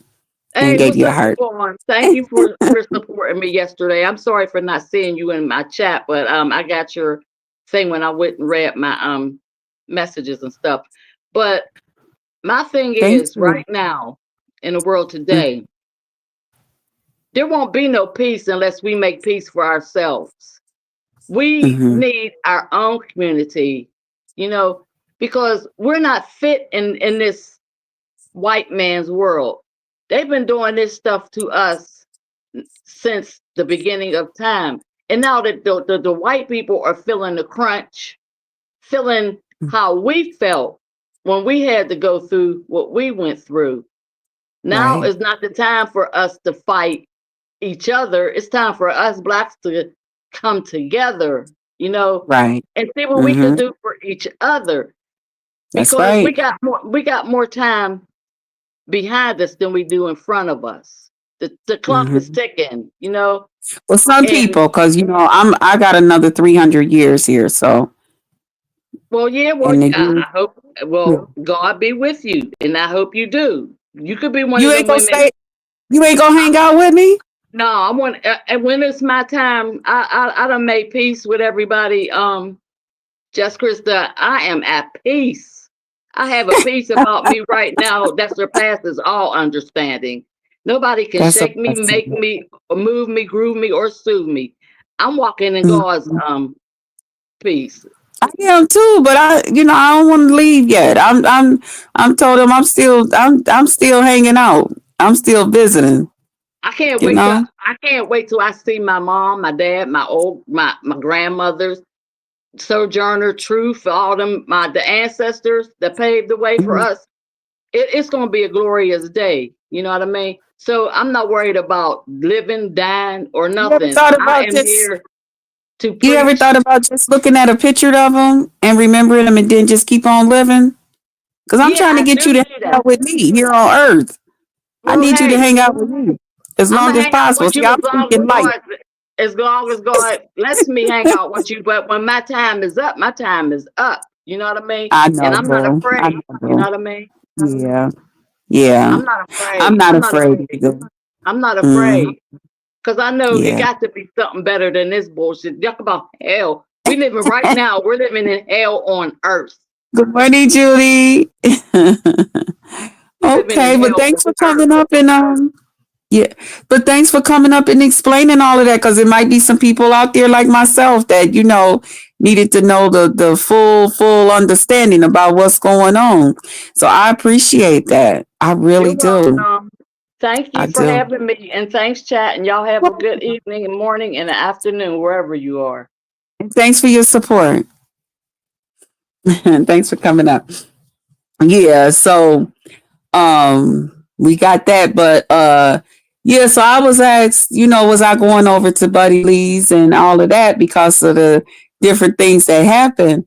and Hey, gave what's you a up, heart. Daquan? Thank you for supporting me yesterday. I'm sorry for not seeing you in my chat, but I got your thing when I went and read my messages and stuff. But my thing Thank is, you. right now in the world today, there won't be no peace unless we make peace for ourselves. We Mm-hmm. need our own community, you know, because we're not fit in this white man's world. They've been doing this stuff to us since the beginning of time. And now that the white people are feeling the crunch, feeling how we felt when we had to go through what we went through. Now Right. is not the time for us to fight each other. It's time for us blacks to come together, Right. and see what we can Mm-hmm. do for each other. That's Because right. we got more time behind us than we do in front of us. The clock is Mm-hmm. ticking, Well, some and people, because I got another 300 years here, so well, yeah, well, and they do. I hope, well, God be with you, and I hope you do. You could be one You of ain't them gonna women. stay. You ain't gonna hang out with me. No, I want, and when it's my time, I done made peace with everybody. Just Krista, I am at peace. I have a peace about me right now that surpasses all understanding. Nobody can That's a shake me, make blessing. me, or move me, groove me, or soothe me. I'm walking in God's Mhm. peace. I am too, but I don't want to leave yet. I'm told him I'm still hanging out. I'm still visiting. I can't You wait till know. I see my mom, my dad, my grandmothers, Sojourner Truth, all them the ancestors that paved the way for Mhm. us. It's gonna be a glorious day. You know what I mean? So I'm not worried about living, dying, or You ever nothing. thought I about am just? here to You ever preach. thought about just looking at a picture of them and remembering them and then just keep on living? Because I'm Yeah, trying to I get you do to do hang that. out with me here on Earth. I Well, need you to hey, hang out with me as I'm long gonna as hang out possible. with See, you I'm speaking light. as long as God lets me hang out with you. But when my time is up, my time is up. You know what I mean? I And know, I'm not boo. I afraid. know, You know boo. what I mean? Yeah, yeah. I'm not I'm afraid. not afraid either. I'm not Mm, afraid. Because I know it yeah. got to be something better than this bullshit. Talk about hell. We living right now. We're living in hell on earth. Good morning, Judy. We living in Okay, but hell thanks on for earth. coming up and yeah, but thanks for coming up and explaining all of that because there might be some people out there like myself that needed to know the full understanding about what's going on. So I appreciate that. I You're really do. welcome. Thank I you for do. having me. And thanks, chat. And y'all have a good evening and morning and afternoon, wherever you are. And thanks for your support. Thanks for coming up. Yeah, so we got that, but yeah, so I was asked, was I going over to Buddy Lee's and all of that because of the different things that happened.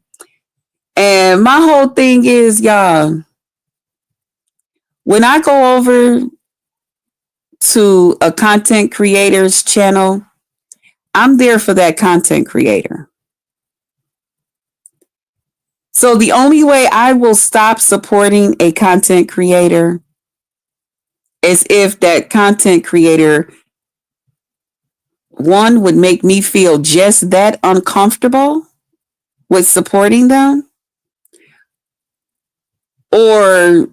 And my whole thing is, y'all, when I go over to a content creator's channel, I'm there for that content creator. So the only way I will stop supporting a content creator is if that content creator, one, would make me feel just that uncomfortable with supporting them, or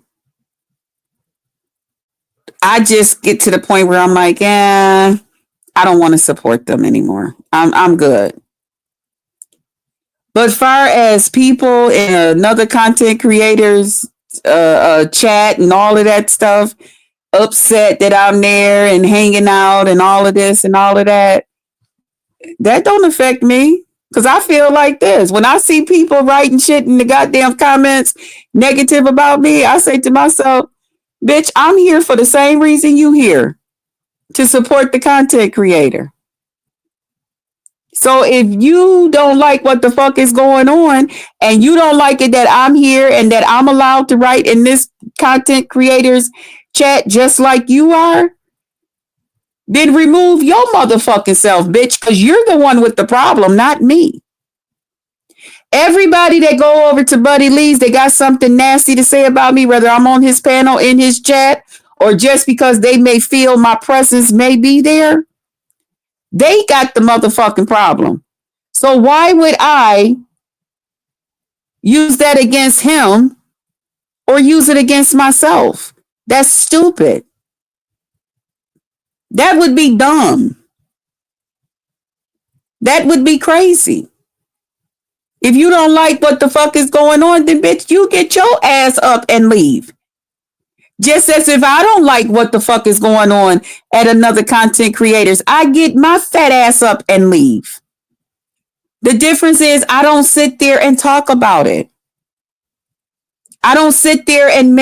I just get to the point where I'm like, I don't want to support them anymore. I'm good. But far as people in another content creators chat and all of that stuff, upset that I'm there and hanging out and all of this and all of that, that don't affect me. Cause I feel like this. When I see people writing shit in the goddamn comments negative about me, I say to myself, bitch, I'm here for the same reason you here, to support the content creator. So if you don't like what the fuck is going on and you don't like it that I'm here and that I'm allowed to write in this content creators chat just like you are, then remove your motherfucking self, bitch, because you're the one with the problem, not me. Everybody that go over to Buddy Lee's, they got something nasty to say about me, whether I'm on his panel, in his chat, or just because they may feel my presence may be there. They got the motherfucking problem. So why would I use that against him or use it against myself? That's stupid. That would be dumb. That would be crazy. If you don't like what the fuck is going on, then bitch, you get your ass up and leave. Just as if I don't like what the fuck is going on at another content creators, I get my fat ass up and leave. The difference is I don't sit there and talk about it. I don't sit there and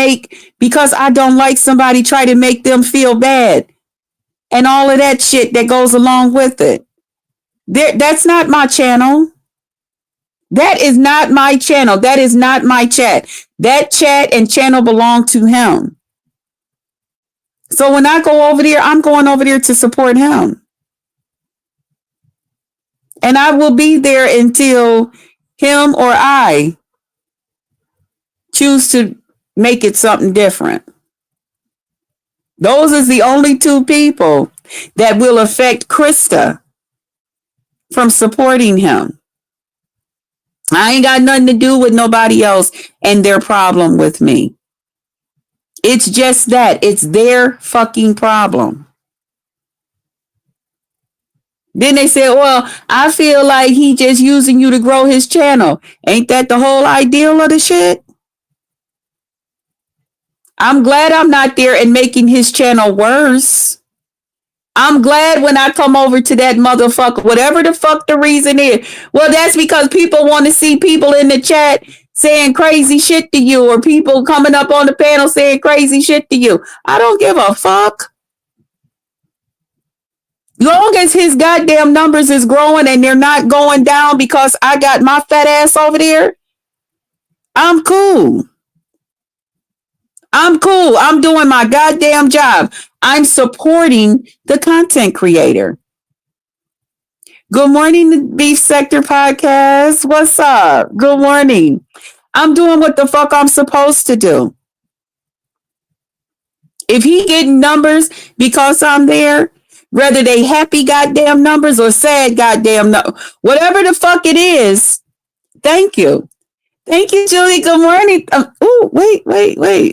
because I don't like somebody, try to make them feel bad and all of that shit that goes along with it. That's not my channel. That is not my channel. That is not my chat. That chat and channel belong to him. So when I go over there, I'm going over there to support him. And I will be there until him or I choose to make it something different. Those is the only two people that will affect Krista from supporting him. I ain't got nothing to do with nobody else and their problem with me. It's just that. It's their fucking problem. Then they say, well, I feel like he just using you to grow his channel. Ain't that the whole ideal of the shit? I'm glad I'm not there and making his channel worse. I'm glad when I come over to that motherfucker, whatever the fuck the reason is. Well, that's because people want to see people in the chat saying crazy shit to you, or people coming up on the panel saying crazy shit to you. I don't give a fuck. Long as his goddamn numbers is growing and they're not going down because I got my fat ass over there, I'm cool. I'm cool. I'm doing my goddamn job. I'm supporting the content creator. Good morning, the Beef Sector Podcast. What's up? Good morning. I'm doing what the fuck I'm supposed to do. If he getting numbers because I'm there, whether they happy goddamn numbers or sad goddamn whatever the fuck it is, thank you. Thank you, Julie. Good morning. Oh, wait.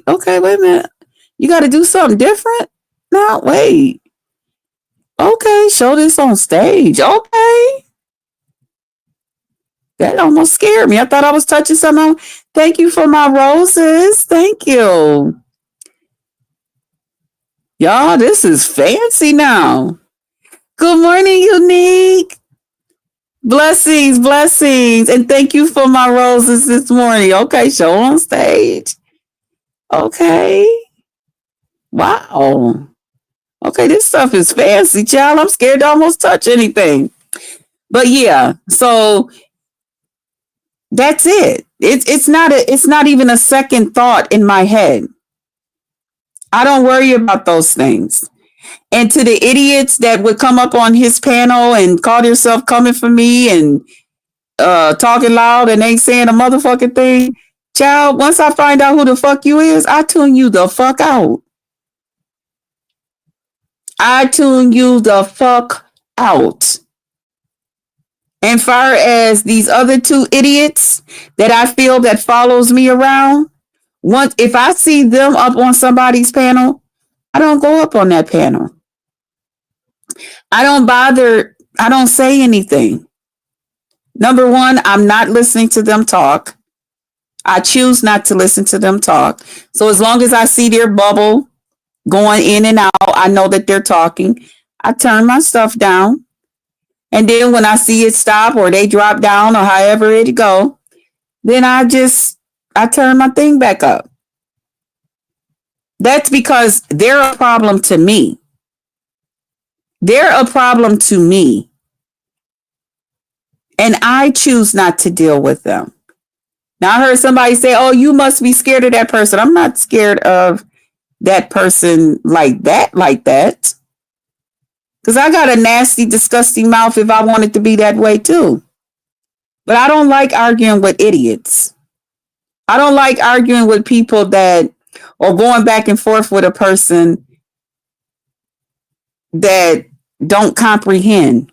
Okay, wait a minute. You got to do something different? No, wait. Okay, show this on stage. Okay. That almost scared me. I thought I was touching something. Thank you for my roses. Thank you. Y'all, this is fancy now. Good morning, Unique. Blessings. And thank you for my roses this morning. Okay, show on stage. Okay. Wow. Okay, this stuff is fancy, child. I'm scared to almost touch anything. But yeah, so that's it. It's not even a second thought in my head. I don't worry about those things. And to the idiots that would come up on his panel and call themselves coming for me and talking loud and ain't saying a motherfucking thing, child, once I find out who the fuck you is, I tune you the fuck out. I tune you the fuck out. And far as these other two idiots that I feel that follows me around, if I see them up on somebody's panel, I don't go up on that panel. I don't bother. I don't say anything. Number one, I'm not listening to them talk. I choose not to listen to them talk. So as long as I see their bubble going in and out, I know that they're talking. I turn my stuff down. And then when I see it stop or they drop down or however it go, then I turn my thing back up. That's because they're a problem to me. They're a problem to me. And I choose not to deal with them. Now, I heard somebody say, oh, you must be scared of that person. I'm not scared of that person like that, Because I got a nasty, disgusting mouth if I want it to be that way too. But I don't like arguing with idiots. I don't like arguing with people that, or going back and forth with a person that don't comprehend.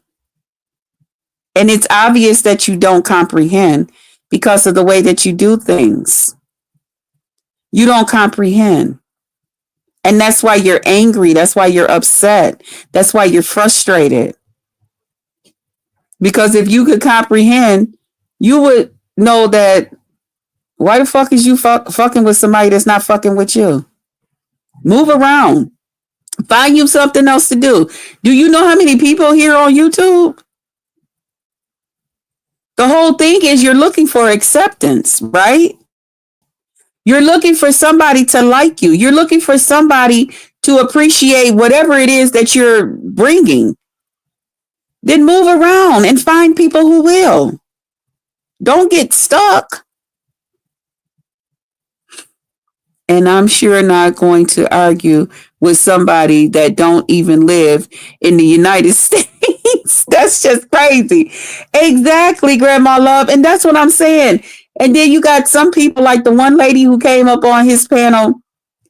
And it's obvious that you don't comprehend because of the way that you do things. You don't comprehend. And that's why you're angry. That's why you're upset. That's why you're frustrated. Because if you could comprehend, you would know that why the fuck is you fucking with somebody that's not fucking with you? Move around. Find you something else to do. Do you know how many people here on YouTube? The whole thing is you're looking for acceptance, right? You're looking for somebody to like you. You're looking for somebody to appreciate whatever it is that you're bringing. Then move around and find people who will. Don't get stuck. And I'm sure not going to argue with somebody that don't even live in the United States. That's just crazy. Exactly, Grandma Love. And that's what I'm saying. And then you got some people like the one lady who came up on his panel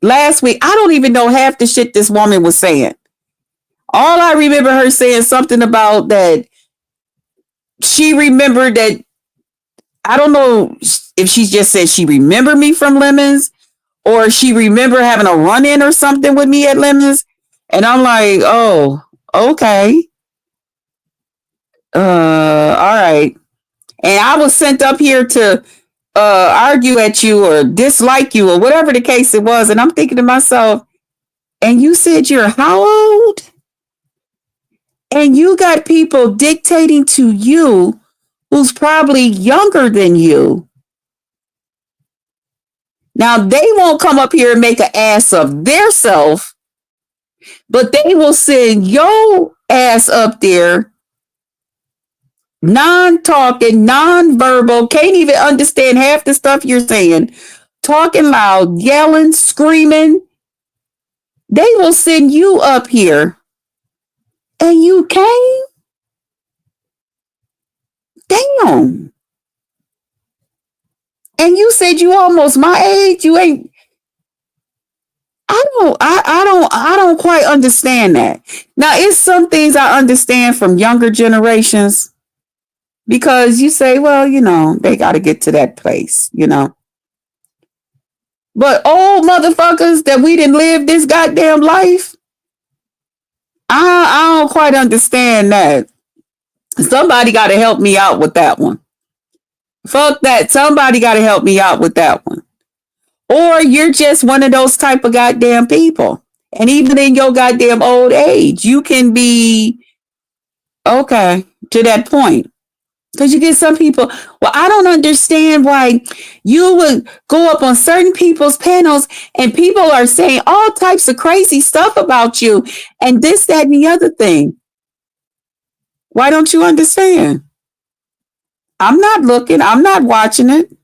last week. I don't even know half the shit this woman was saying. All I remember her saying something about that she remembered that, I don't know if she just said she remembered me from Lemons or she remember having a run-in or something with me at Lemons. And I'm like, oh, okay. All right. And I was sent up here to argue at you or dislike you or whatever the case it was. And I'm thinking to myself, and you said you're how old? And you got people dictating to you who's probably younger than you. Now, they won't come up here and make an ass of their self, but they will send your ass up there, non-talking, non-verbal, can't even understand half the stuff you're saying, talking loud, yelling, screaming. They will send you up here. And you came? Damn. And you said you almost my age. You ain't. I don't quite understand that. Now, it's some things I understand from younger generations because you say, well, they got to get to that place. But old motherfuckers that we didn't live this goddamn life, I don't quite understand that. Somebody got to help me out with that one. Fuck that. Somebody got to help me out with that one. Or you're just one of those type of goddamn people. And even in your goddamn old age, you can be okay to that point. Because you get some people, well, I don't understand why you would go up on certain people's panels and people are saying all types of crazy stuff about you and this, that, and the other thing. Why don't you understand? I'm not looking. I'm not watching it.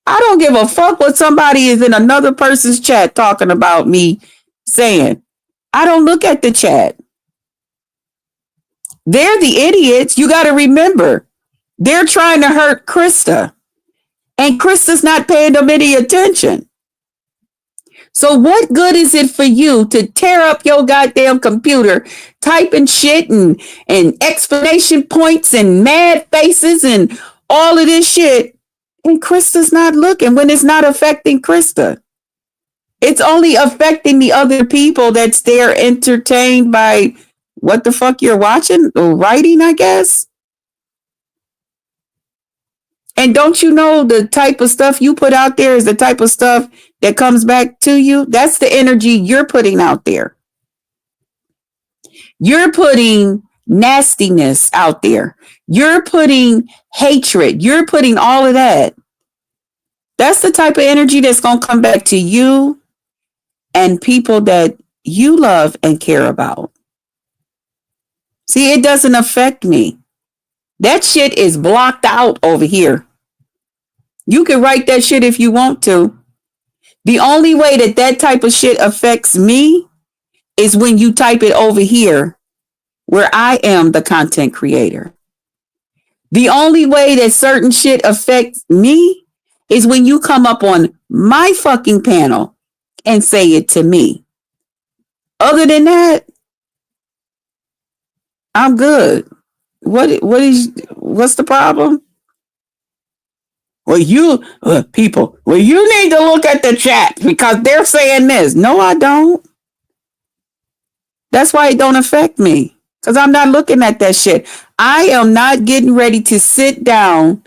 I don't give a fuck what somebody is in another person's chat talking about me saying. I don't look at the chat. They're the idiots. You got to remember, they're trying to hurt Krista. And Krista's not paying them any attention. So what good is it for you to tear up your goddamn computer, typing shit and explanation points and mad faces and all of this shit, and Krista's not looking when it's not affecting Krista? It's only affecting the other people that's there entertained by what the fuck you're watching or writing, I guess. And don't you know the type of stuff you put out there is the type of stuff that comes back to you? That's the energy you're putting out there. You're putting nastiness out there. You're putting hatred. You're putting all of that. That's the type of energy that's going to come back to you and people that you love and care about. See, it doesn't affect me. That shit is blocked out over here. You can write that shit if you want to. The only way that that type of shit affects me is when you type it over here where I am the content creator. The only way that certain shit affects me is when you come up on my fucking panel and say it to me. Other than that, I'm good. What's the problem? Well, you people, well, you need to look at the chat because they're saying this. No, I don't. That's why it don't affect me because I'm not looking at that shit. I am not getting ready to sit down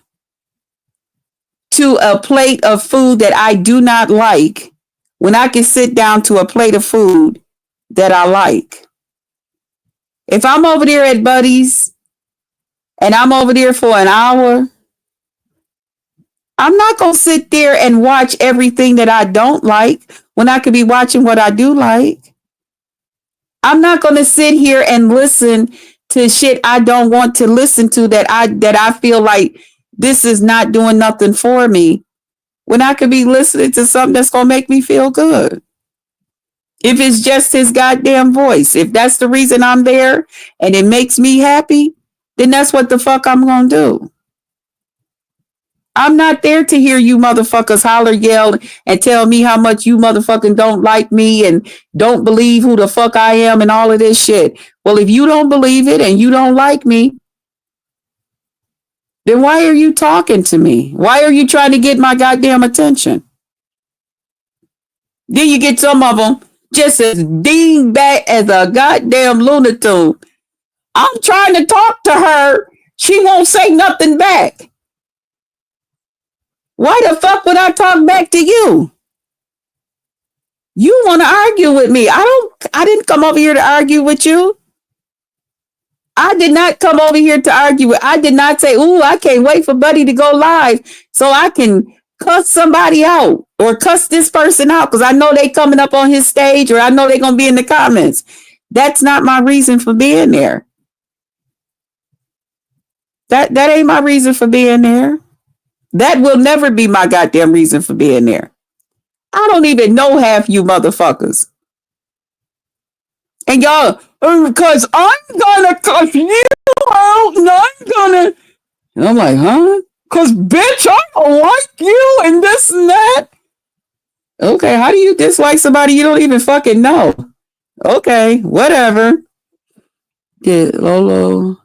to a plate of food that I do not like when I can sit down to a plate of food that I like. If I'm over there at Buddy's and I'm over there for an hour, I'm not going to sit there and watch everything that I don't like when I could be watching what I do like. I'm not going to sit here and listen to shit I don't want to listen to that I feel like this is not doing nothing for me when I could be listening to something that's going to make me feel good. If it's just his goddamn voice, if that's the reason I'm there and it makes me happy, then that's what the fuck I'm going to do. I'm not there to hear you motherfuckers holler, yell, and tell me how much you motherfucking don't like me and don't believe who the fuck I am and all of this shit. Well, if you don't believe it and you don't like me, then why are you talking to me? Why are you trying to get my goddamn attention? Then you get some of them just as dingbat as a goddamn lunatic. I'm trying to talk to her. She won't say nothing back. Why the fuck would I talk back to you? You want to argue with me. I didn't come over here to argue with you. I did not come over here to argue with. I did not say, ooh, I can't wait for Buddy to go live so I can cuss somebody out or cuss this person out because I know they coming up on his stage or I know they're going to be in the comments. That's not my reason for being there. That ain't my reason for being there. That will never be my goddamn reason for being there. I don't even know half you motherfuckers. And y'all, because I'm gonna cuss you out and I'm gonna. And I'm like, huh? Because bitch, I don't like you and this and that. Okay, how do you dislike somebody you don't even fucking know? Okay, whatever. Did Lolo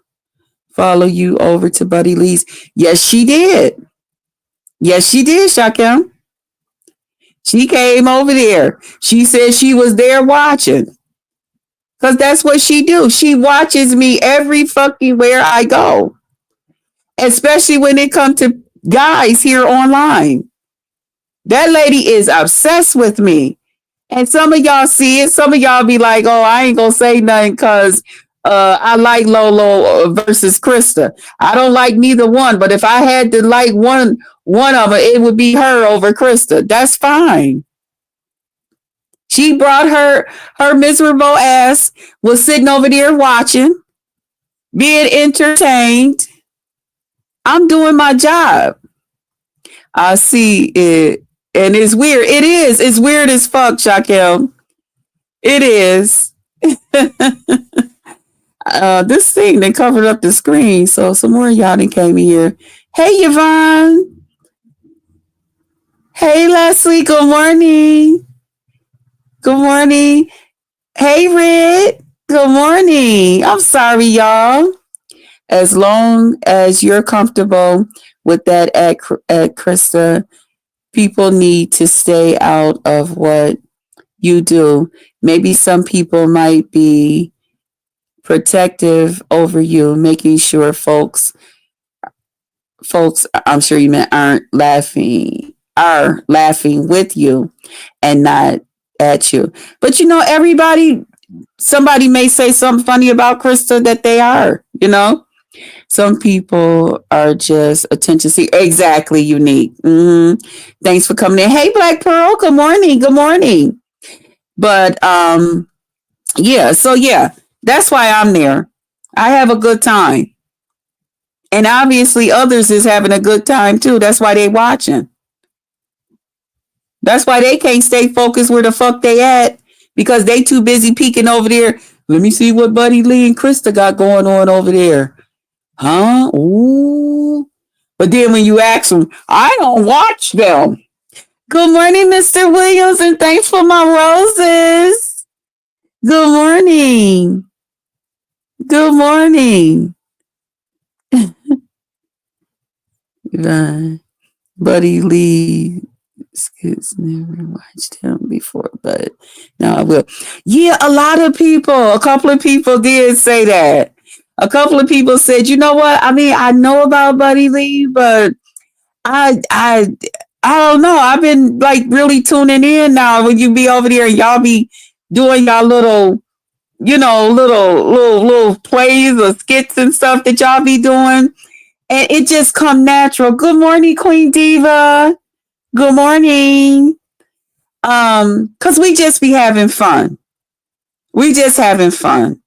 follow you over to Buddy Lee's? Yes, she did. Yes, she did, Shakim. She came over there. She said she was there watching. Because that's what she do. She watches me every fucking where I go. Especially when it comes to guys here online. That lady is obsessed with me. And some of y'all see it. Some of y'all be like, oh, I ain't going to say nothing because I like Lolo versus Krista. I don't like neither one. But if I had to like one of them, it would be her over Krista. That's fine. She brought her miserable ass, was sitting over there watching, being entertained. I'm doing my job. I see it. And it's weird. It is. It's weird as fuck, Shaquille. It is. This thing, they covered up the screen. So some more of y'all done came in here. Hey, Yvonne. Hey, Leslie. Good morning. Good morning. Hey, Red. Good morning. I'm sorry, y'all. As long as you're comfortable with that at Krista, people need to stay out of what you do. Maybe some people might be protective over you, making sure folks, I'm sure you meant are laughing with you and not at you. But you know, somebody may say something funny about Krista that they are, you know. Some people are just attention seeking. Exactly, Unique. Mm-hmm. Thanks for coming in. Hey, Black Pearl. Good morning. Good morning. But yeah. So yeah, that's why I'm there. I have a good time. And obviously others is having a good time too. That's why they watching. That's why they can't stay focused where the fuck they at because they too busy peeking over there. Let me see what Buddy Lee and Krista got going on over there. Huh? Ooh. But then when you ask them, I don't watch them. Good morning, Mr. Williams, and thanks for my roses. Good morning. Good morning. Buddy Lee kids never watched him before, but now I will. Yeah, a couple of people did say that. A couple of people said, you know what? I mean, I know about Buddy Lee, but I I I don't know. I've been like really tuning in now when you be over there and y'all be doing y'all little, little plays or skits and stuff that y'all be doing. And it just come natural. Good morning, Queen Diva. Good morning. Cause we just be having fun. We just having fun.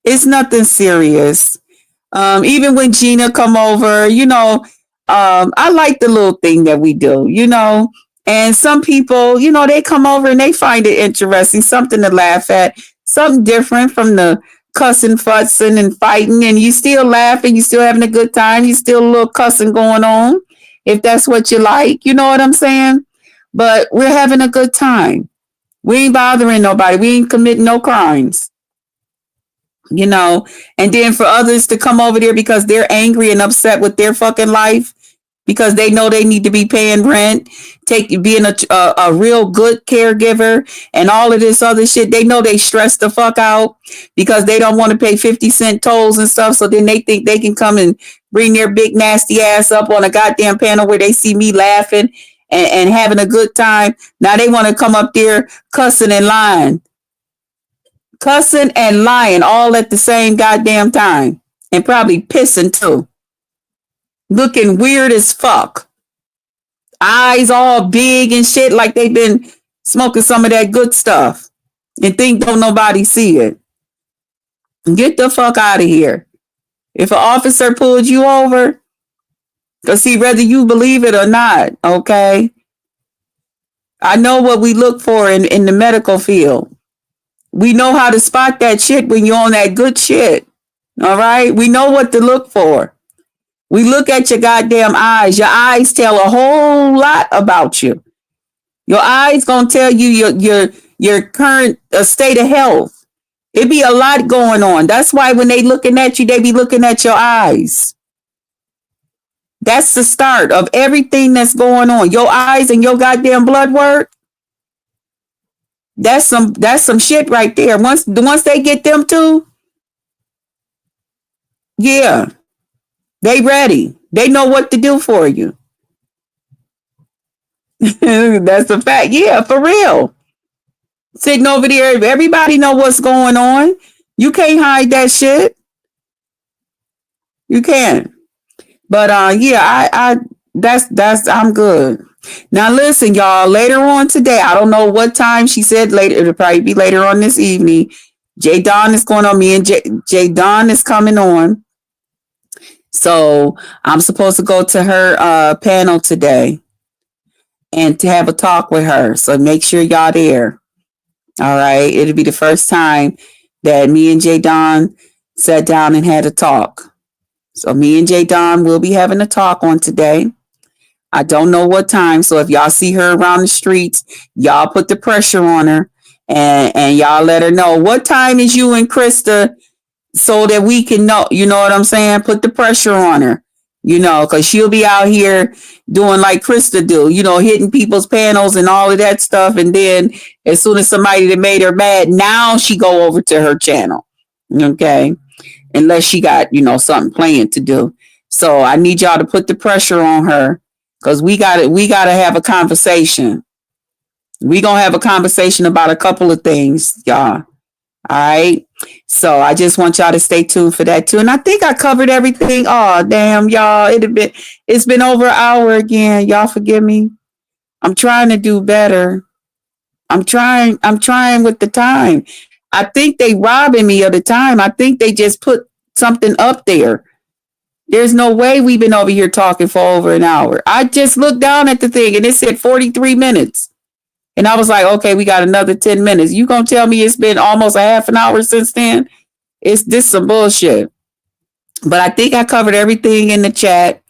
It's nothing serious. Even when Gina come over, I like the little thing that we do, and some people, they come over and they find it interesting, something to laugh at, something different from the cussing, fussing, and fighting, and you still laughing, you still having a good time, you still a little cussing going on, if that's what you like, you know what I'm saying? But we're having a good time. We ain't bothering nobody. We ain't committing no crimes, and then for others to come over there because they're angry and upset with their fucking life because they know they need to be paying rent, being a real good caregiver and all of this other shit. They know they stress the fuck out because they don't want to pay 50-cent tolls and stuff. So then they think they can come and bring their big nasty ass up on a goddamn panel where they see me laughing and having a good time. Now they want to come up there cussing and lying. Cussing and lying all at the same goddamn time. And probably pissing too. Looking weird as fuck. Eyes all big and shit like they've been smoking some of that good stuff. And think don't nobody see it. Get the fuck out of here. If an officer pulled you over, because see, whether you believe it or not, okay? I know what we look for in the medical field. We know how to spot that shit when you're on that good shit. All right? We know what to look for. We look at your goddamn eyes. Your eyes tell a whole lot about you. Your eyes gonna tell you your current state of health. It be a lot going on. That's why when they looking at you, they be looking at your eyes. That's the start of everything that's going on. Your eyes and your goddamn blood work. That's some shit right there. Once they get them too, yeah, they ready. They know what to do for you. That's a fact. Yeah, for real. Sitting over there, everybody know what's going on. You can't hide that shit. You can't. But yeah, I that's I'm good. Now listen, y'all, later on today, I don't know what time she said later, it'll probably be later on this evening. J Don is going on. Me and J Don is coming on. So I'm supposed to go to her panel today and to have a talk with her. So make sure y'all there. All right. It'll be the first time that me and J Don sat down and had a talk. So me and J Don will be having a talk on today. I don't know what time. So if y'all see her around the streets, y'all put the pressure on her and y'all let her know what time is you and Krista so that we can know, you know what I'm saying? Put the pressure on her, because she'll be out here doing like Krista do, hitting people's panels and all of that stuff. And then as soon as somebody that made her mad, now she go over to her channel. Okay. Unless she got, something planned to do. So I need y'all to put the pressure on her because we gotta have a conversation. We gonna have a conversation about a couple of things, y'all. All right. So I just want y'all to stay tuned for that too. And I think I covered everything. Oh, damn, y'all. It's been over an hour again. Y'all forgive me. I'm trying to do better. I'm trying with the time. I think they robbing me of the time. I think they just put something up there There's no way we've been over here talking for over an hour. I just looked down at the thing and it said 43 minutes. And I was like, okay, we got another 10 minutes. You gonna tell me it's been almost a half an hour since then? It's this some bullshit. But I think I covered everything in the chat.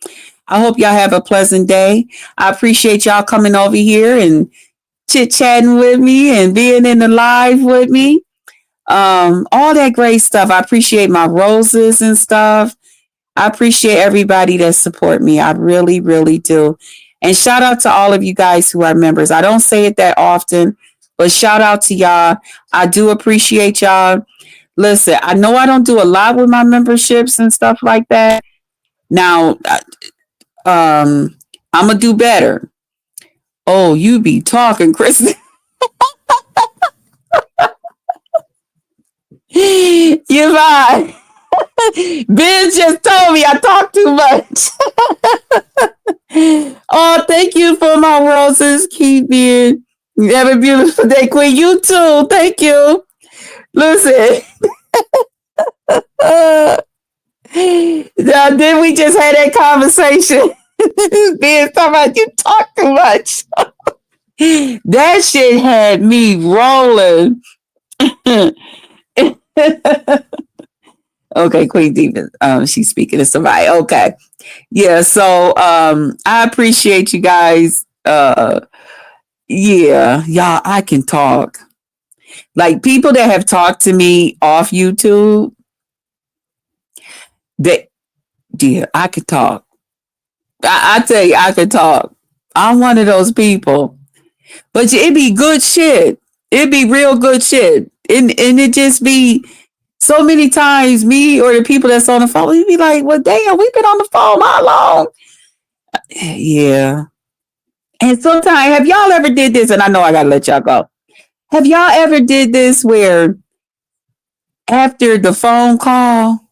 I hope y'all have a pleasant day. I appreciate y'all coming over here and chit-chatting with me and being in the live with me. All that great stuff. I appreciate my roses and stuff. I appreciate everybody that support me. I really, really do. And shout out to all of you guys who are members. I don't say it that often, but shout out to y'all. I do appreciate y'all. Listen, I know I don't do a lot with my memberships and stuff like that. Now, I'm gonna do better. Oh, you be talking, Kristen. You're right. Ben just told me I talk too much. Oh, thank you for my roses. Keep being. Have a beautiful day, Queen. You too. Thank you. Listen. Now, then we just had that conversation. Ben talking about you talk too much. That shit had me rolling. Okay, Queen Diva. She's speaking to somebody. Okay. Yeah, so I appreciate you guys. Yeah, y'all, I can talk. Like people that have talked to me off YouTube, I could talk. I tell you, I could talk. I'm one of those people. But it be good shit. It be real good shit. And it just be so many times me or the people that's on the phone, we be like, well, damn, we've been on the phone how long? Yeah. And sometimes, have y'all ever did this? And I know I got to let y'all go. Have y'all ever did this where after the phone call,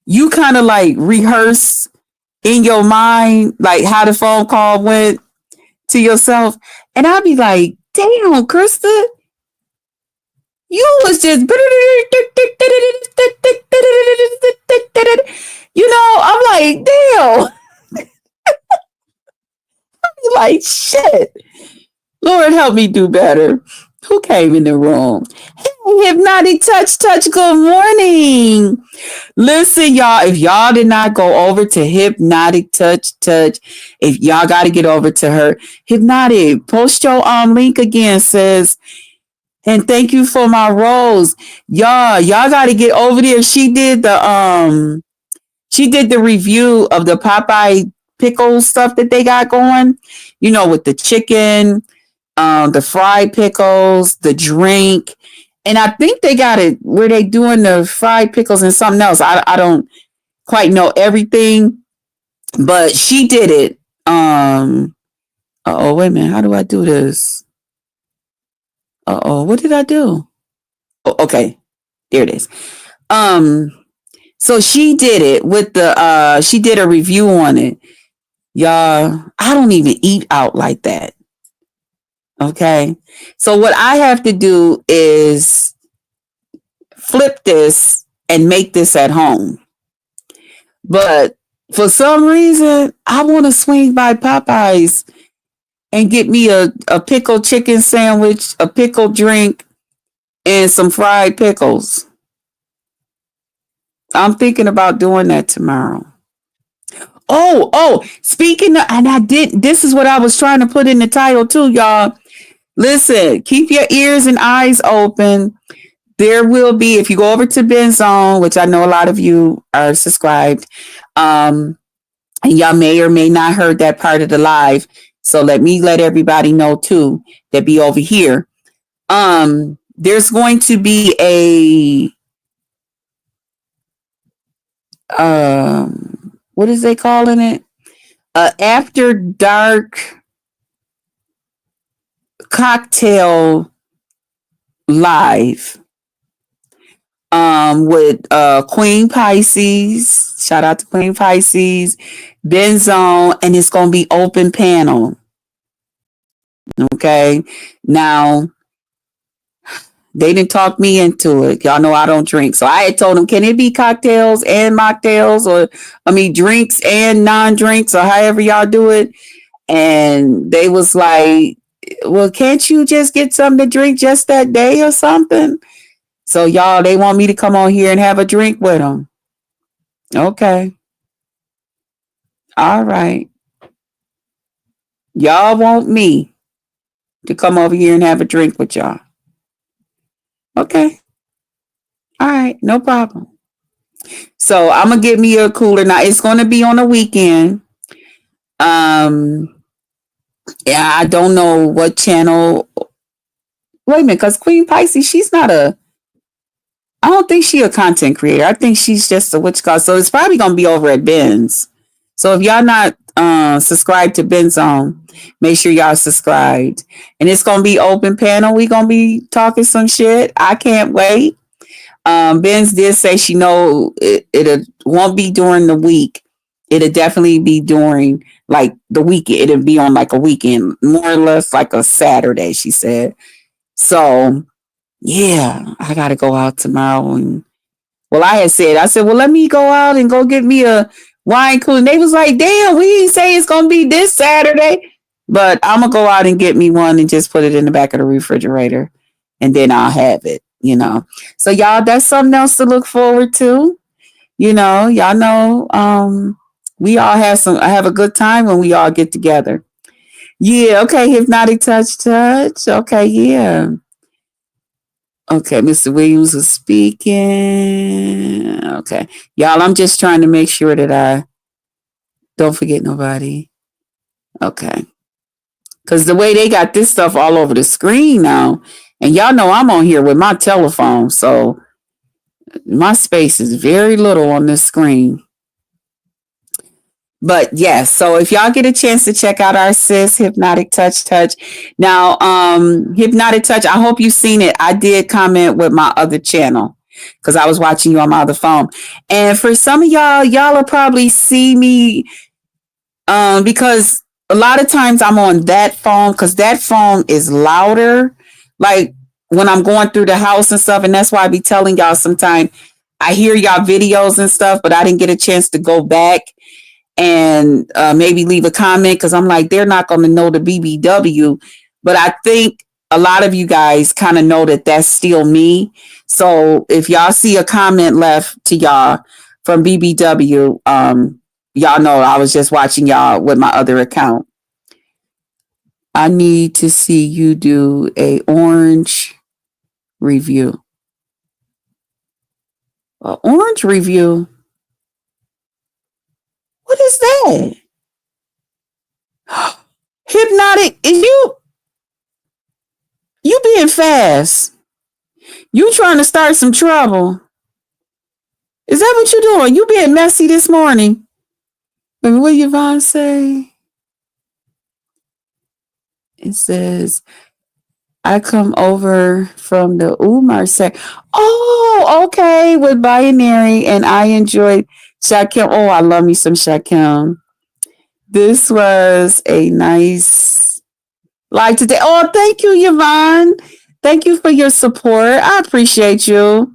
you kind of like rehearse in your mind, like how the phone call went to yourself? And I'd be like, damn, Krista, you was just, I'm like, damn. Like, shit. Lord, help me do better. Who came in the room? Hey, Hypnotic Touch, good morning. Listen, y'all, if y'all did not go over to Hypnotic Touch, if y'all got to get over to her, Hypnotic, post your link again, sis. And thank you for my rose. Y'all got to get over there. She did the review of the Popeye pickle stuff that they got going, with the chicken, the fried pickles, the drink. And I think they got it where they doing the fried pickles and something else. I don't quite know everything, but she did it. Wait a minute. How do I do this? What did I do? Oh, okay. There it is. So she did it with she did a review on it. Y'all, I don't even eat out like that. Okay. So what I have to do is flip this and make this at home. But for some reason, I want to swing by Popeyes and get me a pickled chicken sandwich, a pickled drink, and some fried pickles. I'm thinking about doing that tomorrow. Oh, speaking of, and this is what I was trying to put in the title too, y'all. Listen, keep your ears and eyes open. There will be, if you go over to Ben's Zone, which I know a lot of you are subscribed, and y'all may or may not heard that part of the live. So let everybody know too that be over here. There's going to be a what is they calling it? After dark cocktail live with Queen Pisces. Shout out to Queen Pisces, Benzone, and it's gonna be open panel. Okay. Now They didn't talk me into it. Y'all know I don't drink. So I had told them, can it be cocktails and mocktails, or I mean drinks and non-drinks, or however y'all do it? And they was like, well, can't you just get something to drink just that day or something? So y'all, they want me to come on here and have a drink with them. Okay. All right. Y'all want me to come over here and have a drink with y'all. Okay. All right. No problem. So I'm gonna get me a cooler. Now it's gonna be on a weekend. Um yeah, I don't know what channel. Wait a minute, because Queen Pisces, she's not a I don't think she a content creator. I think she's just a witch call. So it's probably gonna be over at Ben's. So if y'all not subscribed to Ben's make sure y'all subscribed. And it's gonna be open panel. We gonna be talking some shit. I can't wait. Ben's did say she know it won't be during the week. It'll definitely be during like the weekend. It'll be on like a weekend, more or less like a Saturday, she said. So yeah, I gotta go out tomorrow. And well, I said, well, let me go out and go get me a wine cooler. And they was like, damn, we didn't say it's gonna be this Saturday. But I'm gonna go out and get me one and just put it in the back of the refrigerator, and then I'll have it. So y'all, that's something else to look forward to. Y'all know, we all have a good time when we all get together. Yeah, okay, hypnotic touch. Okay, yeah. Okay, Mr. Williams was speaking. Okay. Y'all, I'm just trying to make sure that I don't forget nobody. Okay. Because the way they got this stuff all over the screen now, and y'all know I'm on here with my telephone, so my space is very little on this screen. But yes, so if y'all get a chance to check out our sis Hypnotic Touch. Now, Hypnotic Touch, I hope you've seen it. I did comment with my other channel because I was watching you on my other phone. And for some of y'all will probably see me because a lot of times I'm on that phone because that phone is louder. Like when I'm going through the house and stuff, and that's why I be telling y'all sometimes I hear y'all videos and stuff, but I didn't get a chance to go back and maybe leave a comment because I'm like, they're not going to know the BBW. But I think a lot of you guys kind of know that that's still me. So if y'all see a comment left to y'all from BBW, y'all know I was just watching y'all with my other account. I need to see you do a orange review. An orange review? What is that? Hypnotic, is you being fast? You trying to start some trouble? Is that what you doing? You being messy this morning? Baby, what Yvonne say? It says, I come over from the Marseille. Oh, okay, with Binary, and I enjoyed Shakim. Oh, I love me some Shakim. This was a nice live today. Oh, thank you, Yvonne. Thank you for your support. I appreciate you.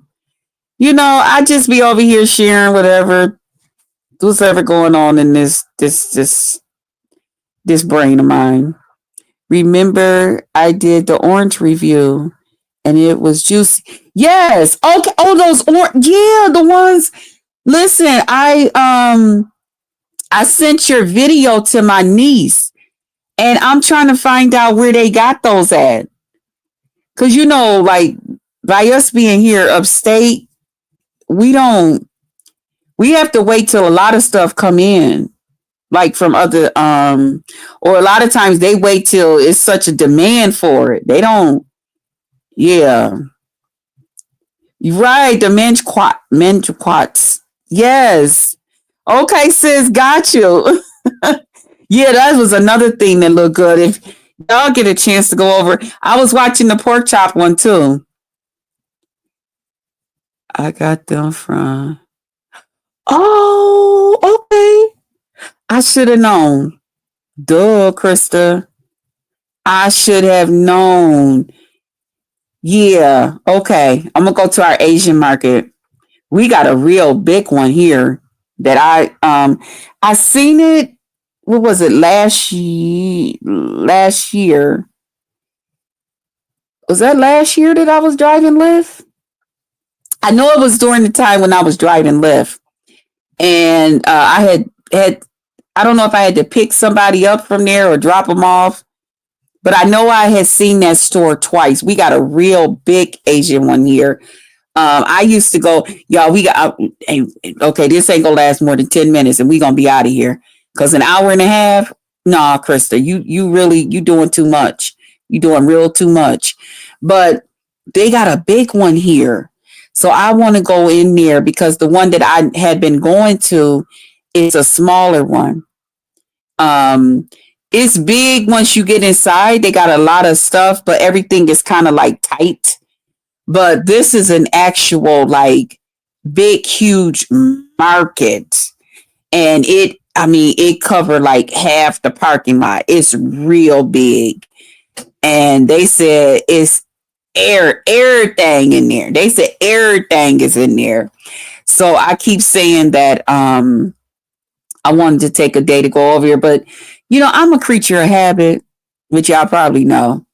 I just be over here sharing what's ever going on in this brain of mine. Remember, I did the orange review, and it was juicy. Yes. Okay. Oh, those orange. Yeah, the ones. Listen, I sent your video to my niece, and I'm trying to find out where they got those at. Cause like by us being here upstate, we have to wait till a lot of stuff come in, like from other or a lot of times they wait till it's such a demand for it. They don't. Yeah. Right, the menquats. Yes. Okay, sis, got you. Yeah, that was another thing that looked good. If y'all get a chance to go over, I was watching the pork chop one too. I got them from. Oh, okay. I should have known. Duh, Krista. I should have known. Yeah. Okay. I'm gonna go to our Asian market. We got a real big one here that I seen it. What was it last year? Was that last year that I was driving Lyft? I know it was during the time when I was driving Lyft, and I had I don't know if I had to pick somebody up from there or drop them off, but I know I had seen that store twice. We got a real big Asian one here. I used to go, y'all. We got okay. This ain't gonna last more than 10 minutes, and we gonna be out of here. Cause an hour and a half, nah, Krista, you really you doing too much. You doing real too much. But they got a big one here, so I want to go in there because the one that I had been going to is a smaller one. Um, it's big once you get inside. They got a lot of stuff, but everything is kind of like tight. But this is an actual like big huge market, and it covered like half the parking lot. It's real big, and they said it's everything in there. They said everything is in there. So I keep saying that I wanted to take a day to go over here, but I'm a creature of habit, which y'all probably know.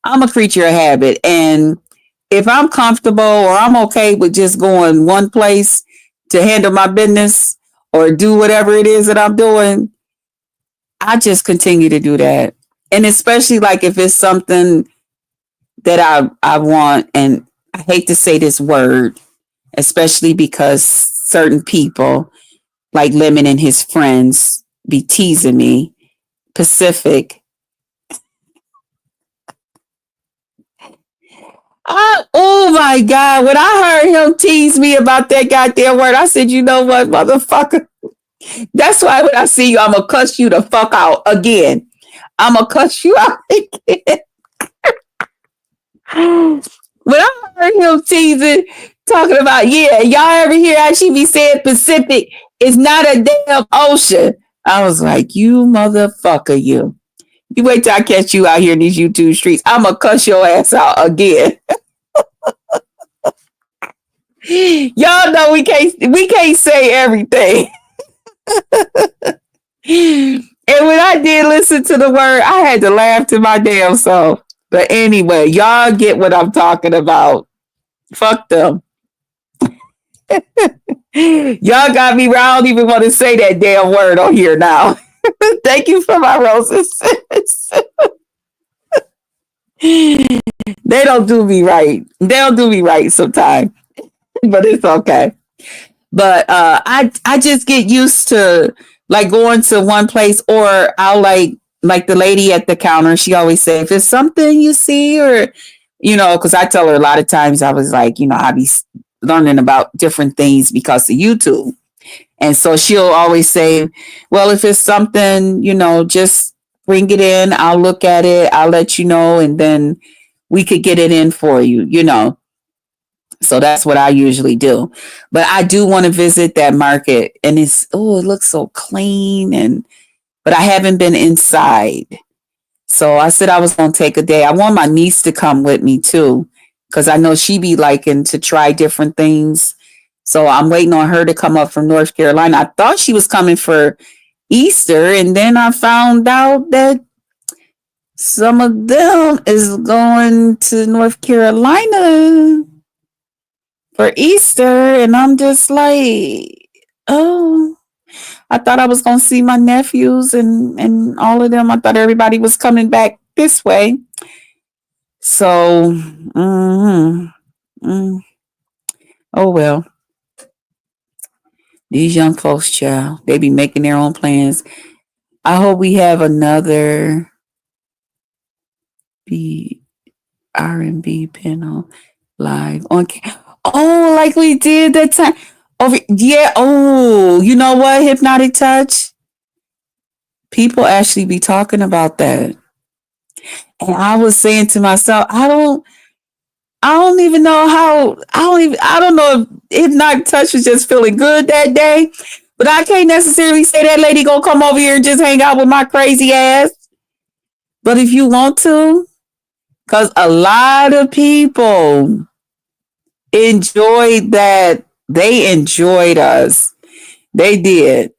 I'm a creature of habit, and if I'm comfortable or I'm okay with just going one place to handle my business or do whatever it is that I'm doing, I just continue to do that. And especially like if it's something that I want, and I hate to say this word, especially because certain people like Lemon and his friends be teasing me, Pacific. Oh my God. When I heard him tease me about that goddamn word, I said, you know what, motherfucker? That's why when I see you, I'm going to cuss you the fuck out again. I'm going to cuss you out again. When I heard him teasing, talking about, yeah, y'all ever hear how she be saying Pacific is not a damn ocean? I was like, you motherfucker, you. You wait till I catch you out here in these YouTube streets. I'm going to cuss your ass out again. Y'all know we can't say everything. And when I did listen to the word, I had to laugh to my damn self. But anyway, y'all get what I'm talking about. Fuck them. Y'all got me where I don't even want to say that damn word on here now. Thank you for my roses. They don't do me right. They don't do me right sometimes, but it's okay. But I just get used to like going to one place, or I'll like the lady at the counter. She always say if it's something you see, or because I tell her a lot of times I was like, I be learning about different things because of YouTube, and so she'll always say, well, if it's something, just bring it in. I'll look at it. I'll let you know, and then we could get it in for you. So that's what I usually do. But I do want to visit that market, and it looks so clean, but I haven't been inside. So I said I was going to take a day. I want my niece to come with me too, because I know she be liking to try different things. So I'm waiting on her to come up from North Carolina. I thought she was coming for Easter, and then I found out that some of them is going to North Carolina for Easter, and I'm just like, oh, I thought I was gonna see my nephews and all of them. I thought everybody was coming back this way. So, oh well, these young folks, child, they be making their own plans. I hope we have another B R&B panel live on. Oh, like we did that time. Over, yeah. Oh, you know what? Hypnotic touch. People actually be talking about that. And I was saying to myself, I don't even know how, I don't know if Hypnotic touch was just feeling good that day, but I can't necessarily say that lady gonna come over here and just hang out with my crazy ass. But if you want to, Because a lot of people enjoyed that. They enjoyed us. They did.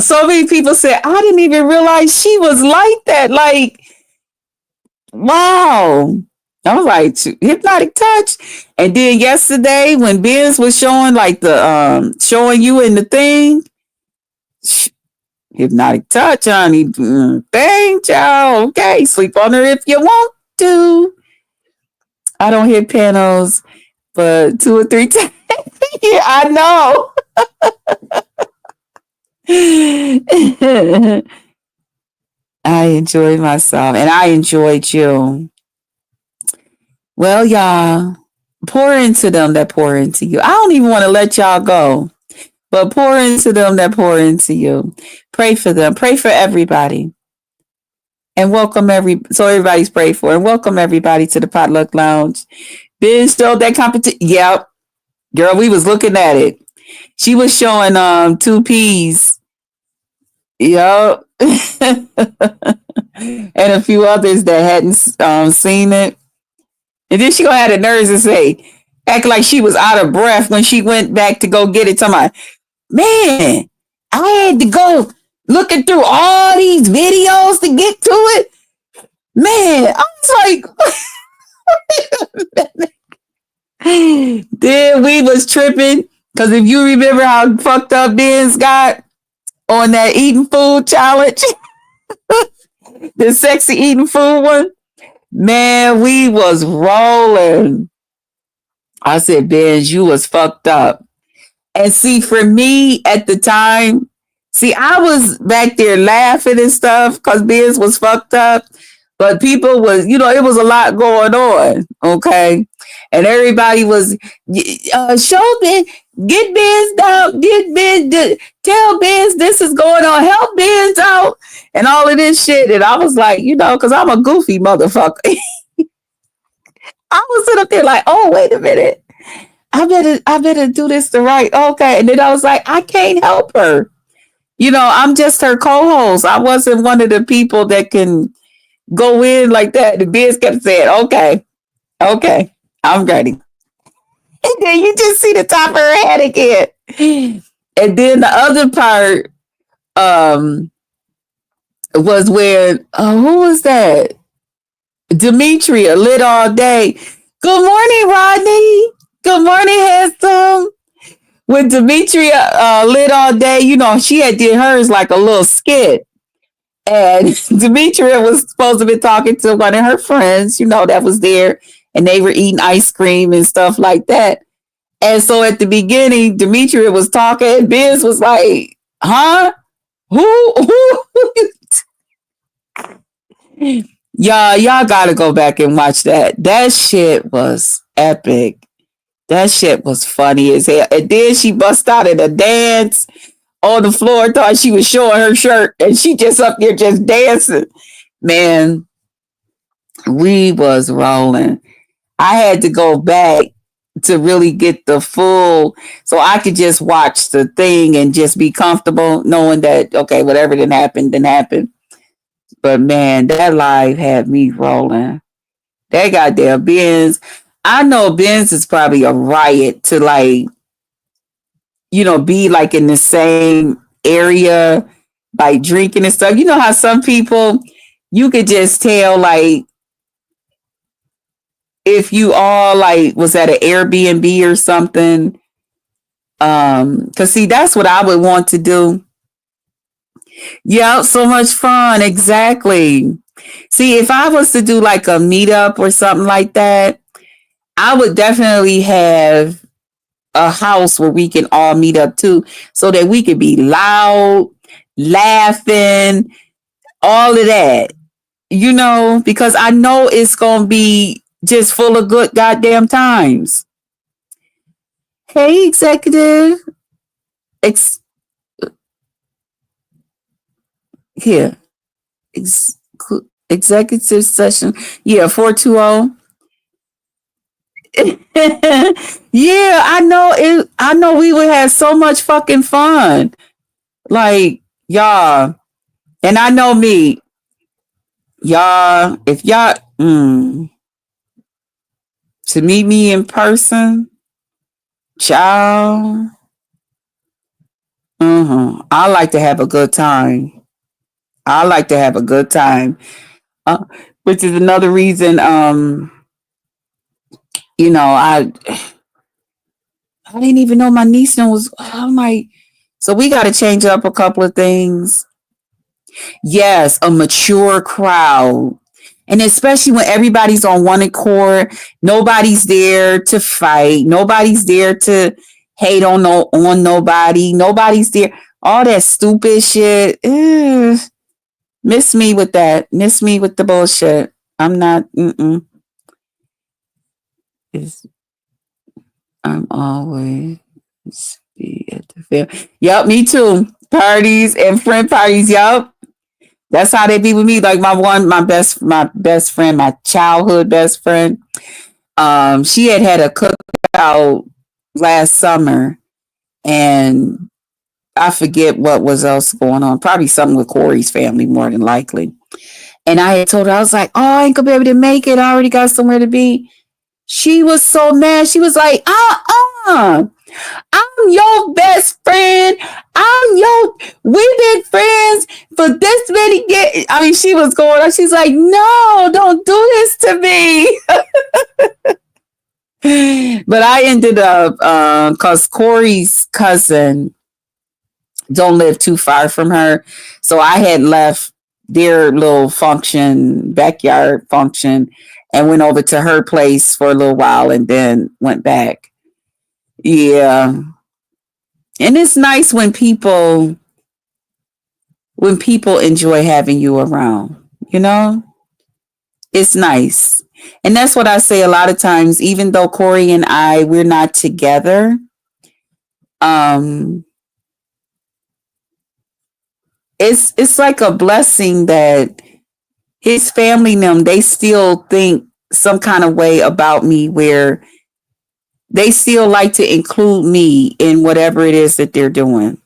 So many people said, I didn't even realize she was like that. Like, wow. I was like, hypnotic touch. And then yesterday when Biz was showing like the showing you in the thing, hypnotic touch, honey. Thank y'all. Okay, sleep on her if you want to. I don't hit panels, but 2 or 3 times. Yeah, I know. I enjoyed myself and I enjoyed you. Well, y'all, pour into them that pour into you. I don't even want to let y'all go, but pour into them that pour into you. Pray for them. Pray for everybody. And welcome so everybody's prayed for. And welcome everybody to the Potluck Lounge. Biz showed that competition. Yep. Girl, we was looking at it. She was showing 2Ps. Yep. And a few others that hadn't seen it. And then she gonna have the nerves to say, act like she was out of breath when she went back to go get it. Talking about, man, I had to go looking through all these videos to get to it. Man, I was like, then we was tripping. Because if you remember how fucked up Ben's got on that eating food challenge, the sexy eating food one, man, we was rolling. I said, Benz, you was fucked up. And see, for me at the time, see, I was back there laughing and stuff because Benz was fucked up. But people was, it was a lot going on, okay? And everybody was, show Ben, get Benz out, get Ben, tell Benz this is going on, help Benz out, and all of this shit. And I was like, because I'm a goofy motherfucker. I was sitting up there like, oh, wait a minute. I better do this the right. Okay. And then I was like, I can't help her. I'm just her co-host. I wasn't one of the people that can go in like that. The Biz kept saying, okay, I'm ready. And then you just see the top of her head again. And then the other part was where, who was that? Demetria lit all day. Good morning, Rodney. Good morning, handsome. When Demetria lit all day, she had did hers like a little skit. And Demetria was supposed to be talking to one of her friends, that was there. And they were eating ice cream and stuff like that. And so at the beginning, Demetria was talking and Biz was like, huh? Who? Y'all gotta go back and watch that. That shit was epic. That shit was funny as hell. And then she bust out in a dance on the floor, thought she was showing her shirt, and she just up there just dancing. Man, we was rolling. I had to go back to really get the full, so I could just watch the thing and just be comfortable knowing that, okay, whatever didn't happen. But man, that live had me rolling. That goddamn Benz. I know Benz is probably a riot to like, be like in the same area, like drinking and stuff. You know how some people, you could just tell like if you all like was at an Airbnb or something. Cause see, that's what I would want to do. Yeah, so much fun. Exactly. See, if I was to do like a meetup or something like that, I would definitely have a house where we can all meet up too, so that we could be loud, laughing, all of that, because I know it's going to be just full of good goddamn times. Hey, executive. Here. Executive session. Yeah, 420. Yeah, I know it. I know we would have so much fucking fun. Like, y'all. And I know me. Y'all, if y'all to meet me in person, child, I like to have a good time. I like to have a good time. Uh, which is another reason you know, I didn't even know my niece was. I'm like, so we got to change up a couple of things. Yes, a mature crowd. And especially when everybody's on one accord, nobody's there to fight, nobody's there to hate on nobody, nobody's there. All that stupid shit. Ugh. Miss me with that. Miss me with the bullshit. I'm not. It's, I'm always be at the fair. Yep, me too. Parties and friend parties. Yep. That's how they be with me. Like my best friend, my childhood best friend. She had a cookout last summer, and I forget what was else going on. Probably something with Corey's family, more than likely. And I had told her, I was like, "Oh, I ain't gonna be able to make it. I already got somewhere to be." She was so mad. She was like, I'm your best friend. We've been friends for this many years. I mean, she was going on. She's like, no, don't do this to me. But I ended up, cause Corey's cousin don't live too far from her. So I had left their little function, backyard function, and went over to her place for a little while and then went back. Yeah. And it's nice when people enjoy having you around, you know? It's nice. And that's what I say a lot of times, even though Corey and we're not together, um, it's like a blessing that his family and them, they still think some kind of way about me where they still like to include me in whatever it is that they're doing.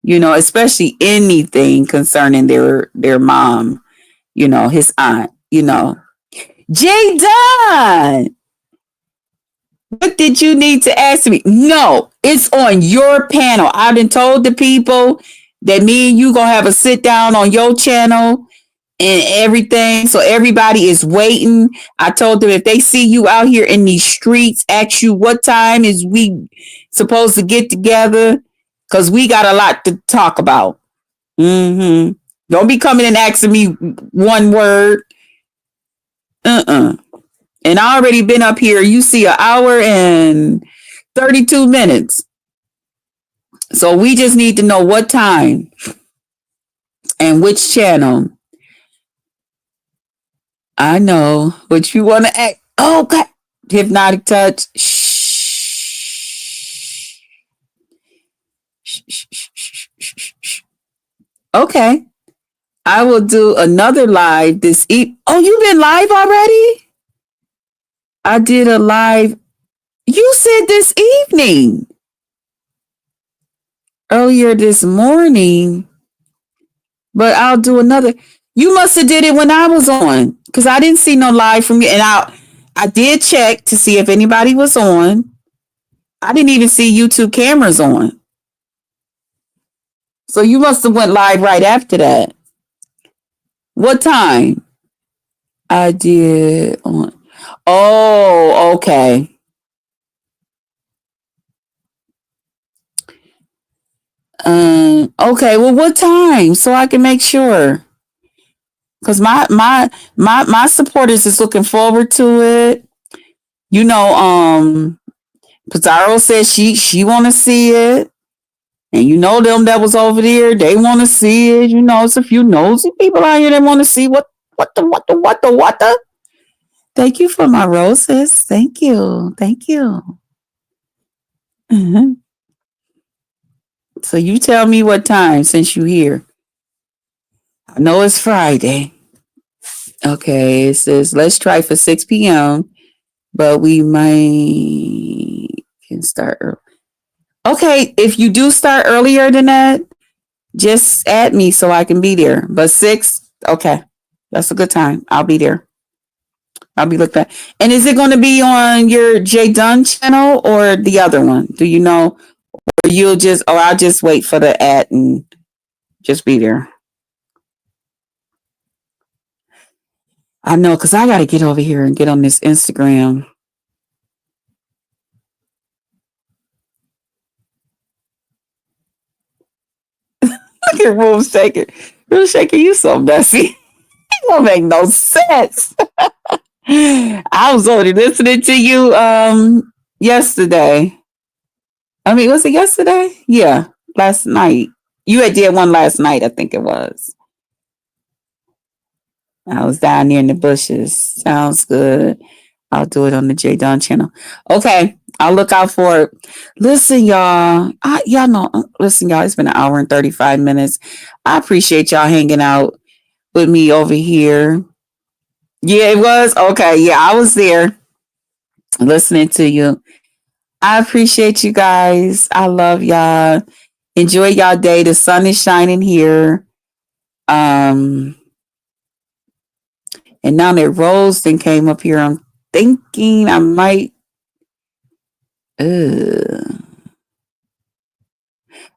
Especially anything concerning their mom, his aunt, Jay Dunn, what did you need to ask me? No, it's on your panel. I've been told the people that me and you gonna have a sit down on your channel and everything. So everybody is waiting. I told them if they see you out here in these streets, ask you what time is we supposed to get together, because we got a lot to talk about. Don't be coming and asking me one word. And I already been up here. You see, an hour and 32 minutes. So we just need to know what time and which channel. I know, but you want to act. Oh, God. Hypnotic touch. Shh. Okay. I will do another live this evening. Oh, you've been live already? I did a live. You said this evening. Earlier this morning. But I'll do another. You must have did it when I was on, because I didn't see no live from you. And I did check to see if anybody was on. I didn't even see YouTube cameras on. So you must have went live right after that. What time? I did on. Oh, okay. Okay. Well, what time? So I can make sure. Because my supporters is looking forward to it. Pizzaro says she want to see it. And them that was over there, they want to see it. It's a few nosy people out here that want to see what the. Thank you for my roses. Thank you. Thank you. So you tell me what time since you here. I know it's Friday. Okay, it says let's try for 6 p.m. But we might can start early. Okay, if you do start earlier than that, just add me so I can be there. But 6, okay. That's a good time. I'll be there. I'll be looking at. And is it going to be on your J Dunn channel or the other one? Do you know? Or you'll just, or I'll just wait for the ad and just be there. I know, because I got to get over here and get on this Instagram. Look at Room Shaker. Room Shaker, you so messy. It don't make no sense. I was already listening to you yesterday. I mean, was it yesterday? Yeah, last night. You had did one last night, I think it was. I was down there in the bushes. Sounds good. I'll do it on the J Don channel. Okay, I'll look out for it. Listen, y'all. Y'all know. Listen, y'all. It's been an hour and 35 minutes. I appreciate y'all hanging out with me over here. Yeah, it was okay. Yeah, I was there listening to you. I appreciate you guys. I love y'all. Enjoy y'all day. The sun is shining here. Um, and now that Rose then came up here, I'm thinking I might. Uh,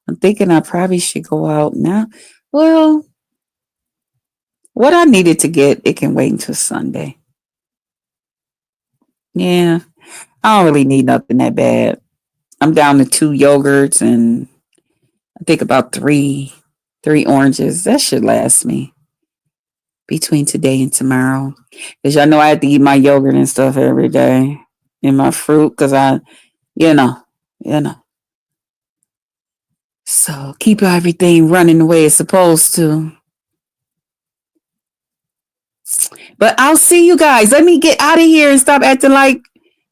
I'm thinking I probably should go out now. Well, what I needed to get, it can wait until Sunday. Yeah, I don't really need nothing that bad. I'm down to 2 yogurts and I think about three oranges. That should last me between today and tomorrow. Because y'all know I have to eat my yogurt and stuff every day and my fruit because you know, you know. So keep everything running the way it's supposed to. But I'll see you guys. Let me get out of here and stop acting like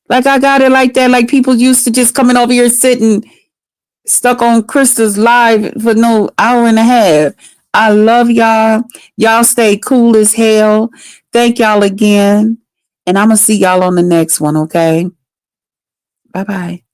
I got it like that. Like people used to just coming over here sitting stuck on Krista's live for no hour and a half. I love y'all. Y'all stay cool as hell. Thank y'all again. And I'm going to see y'all on the next one, okay? Bye bye.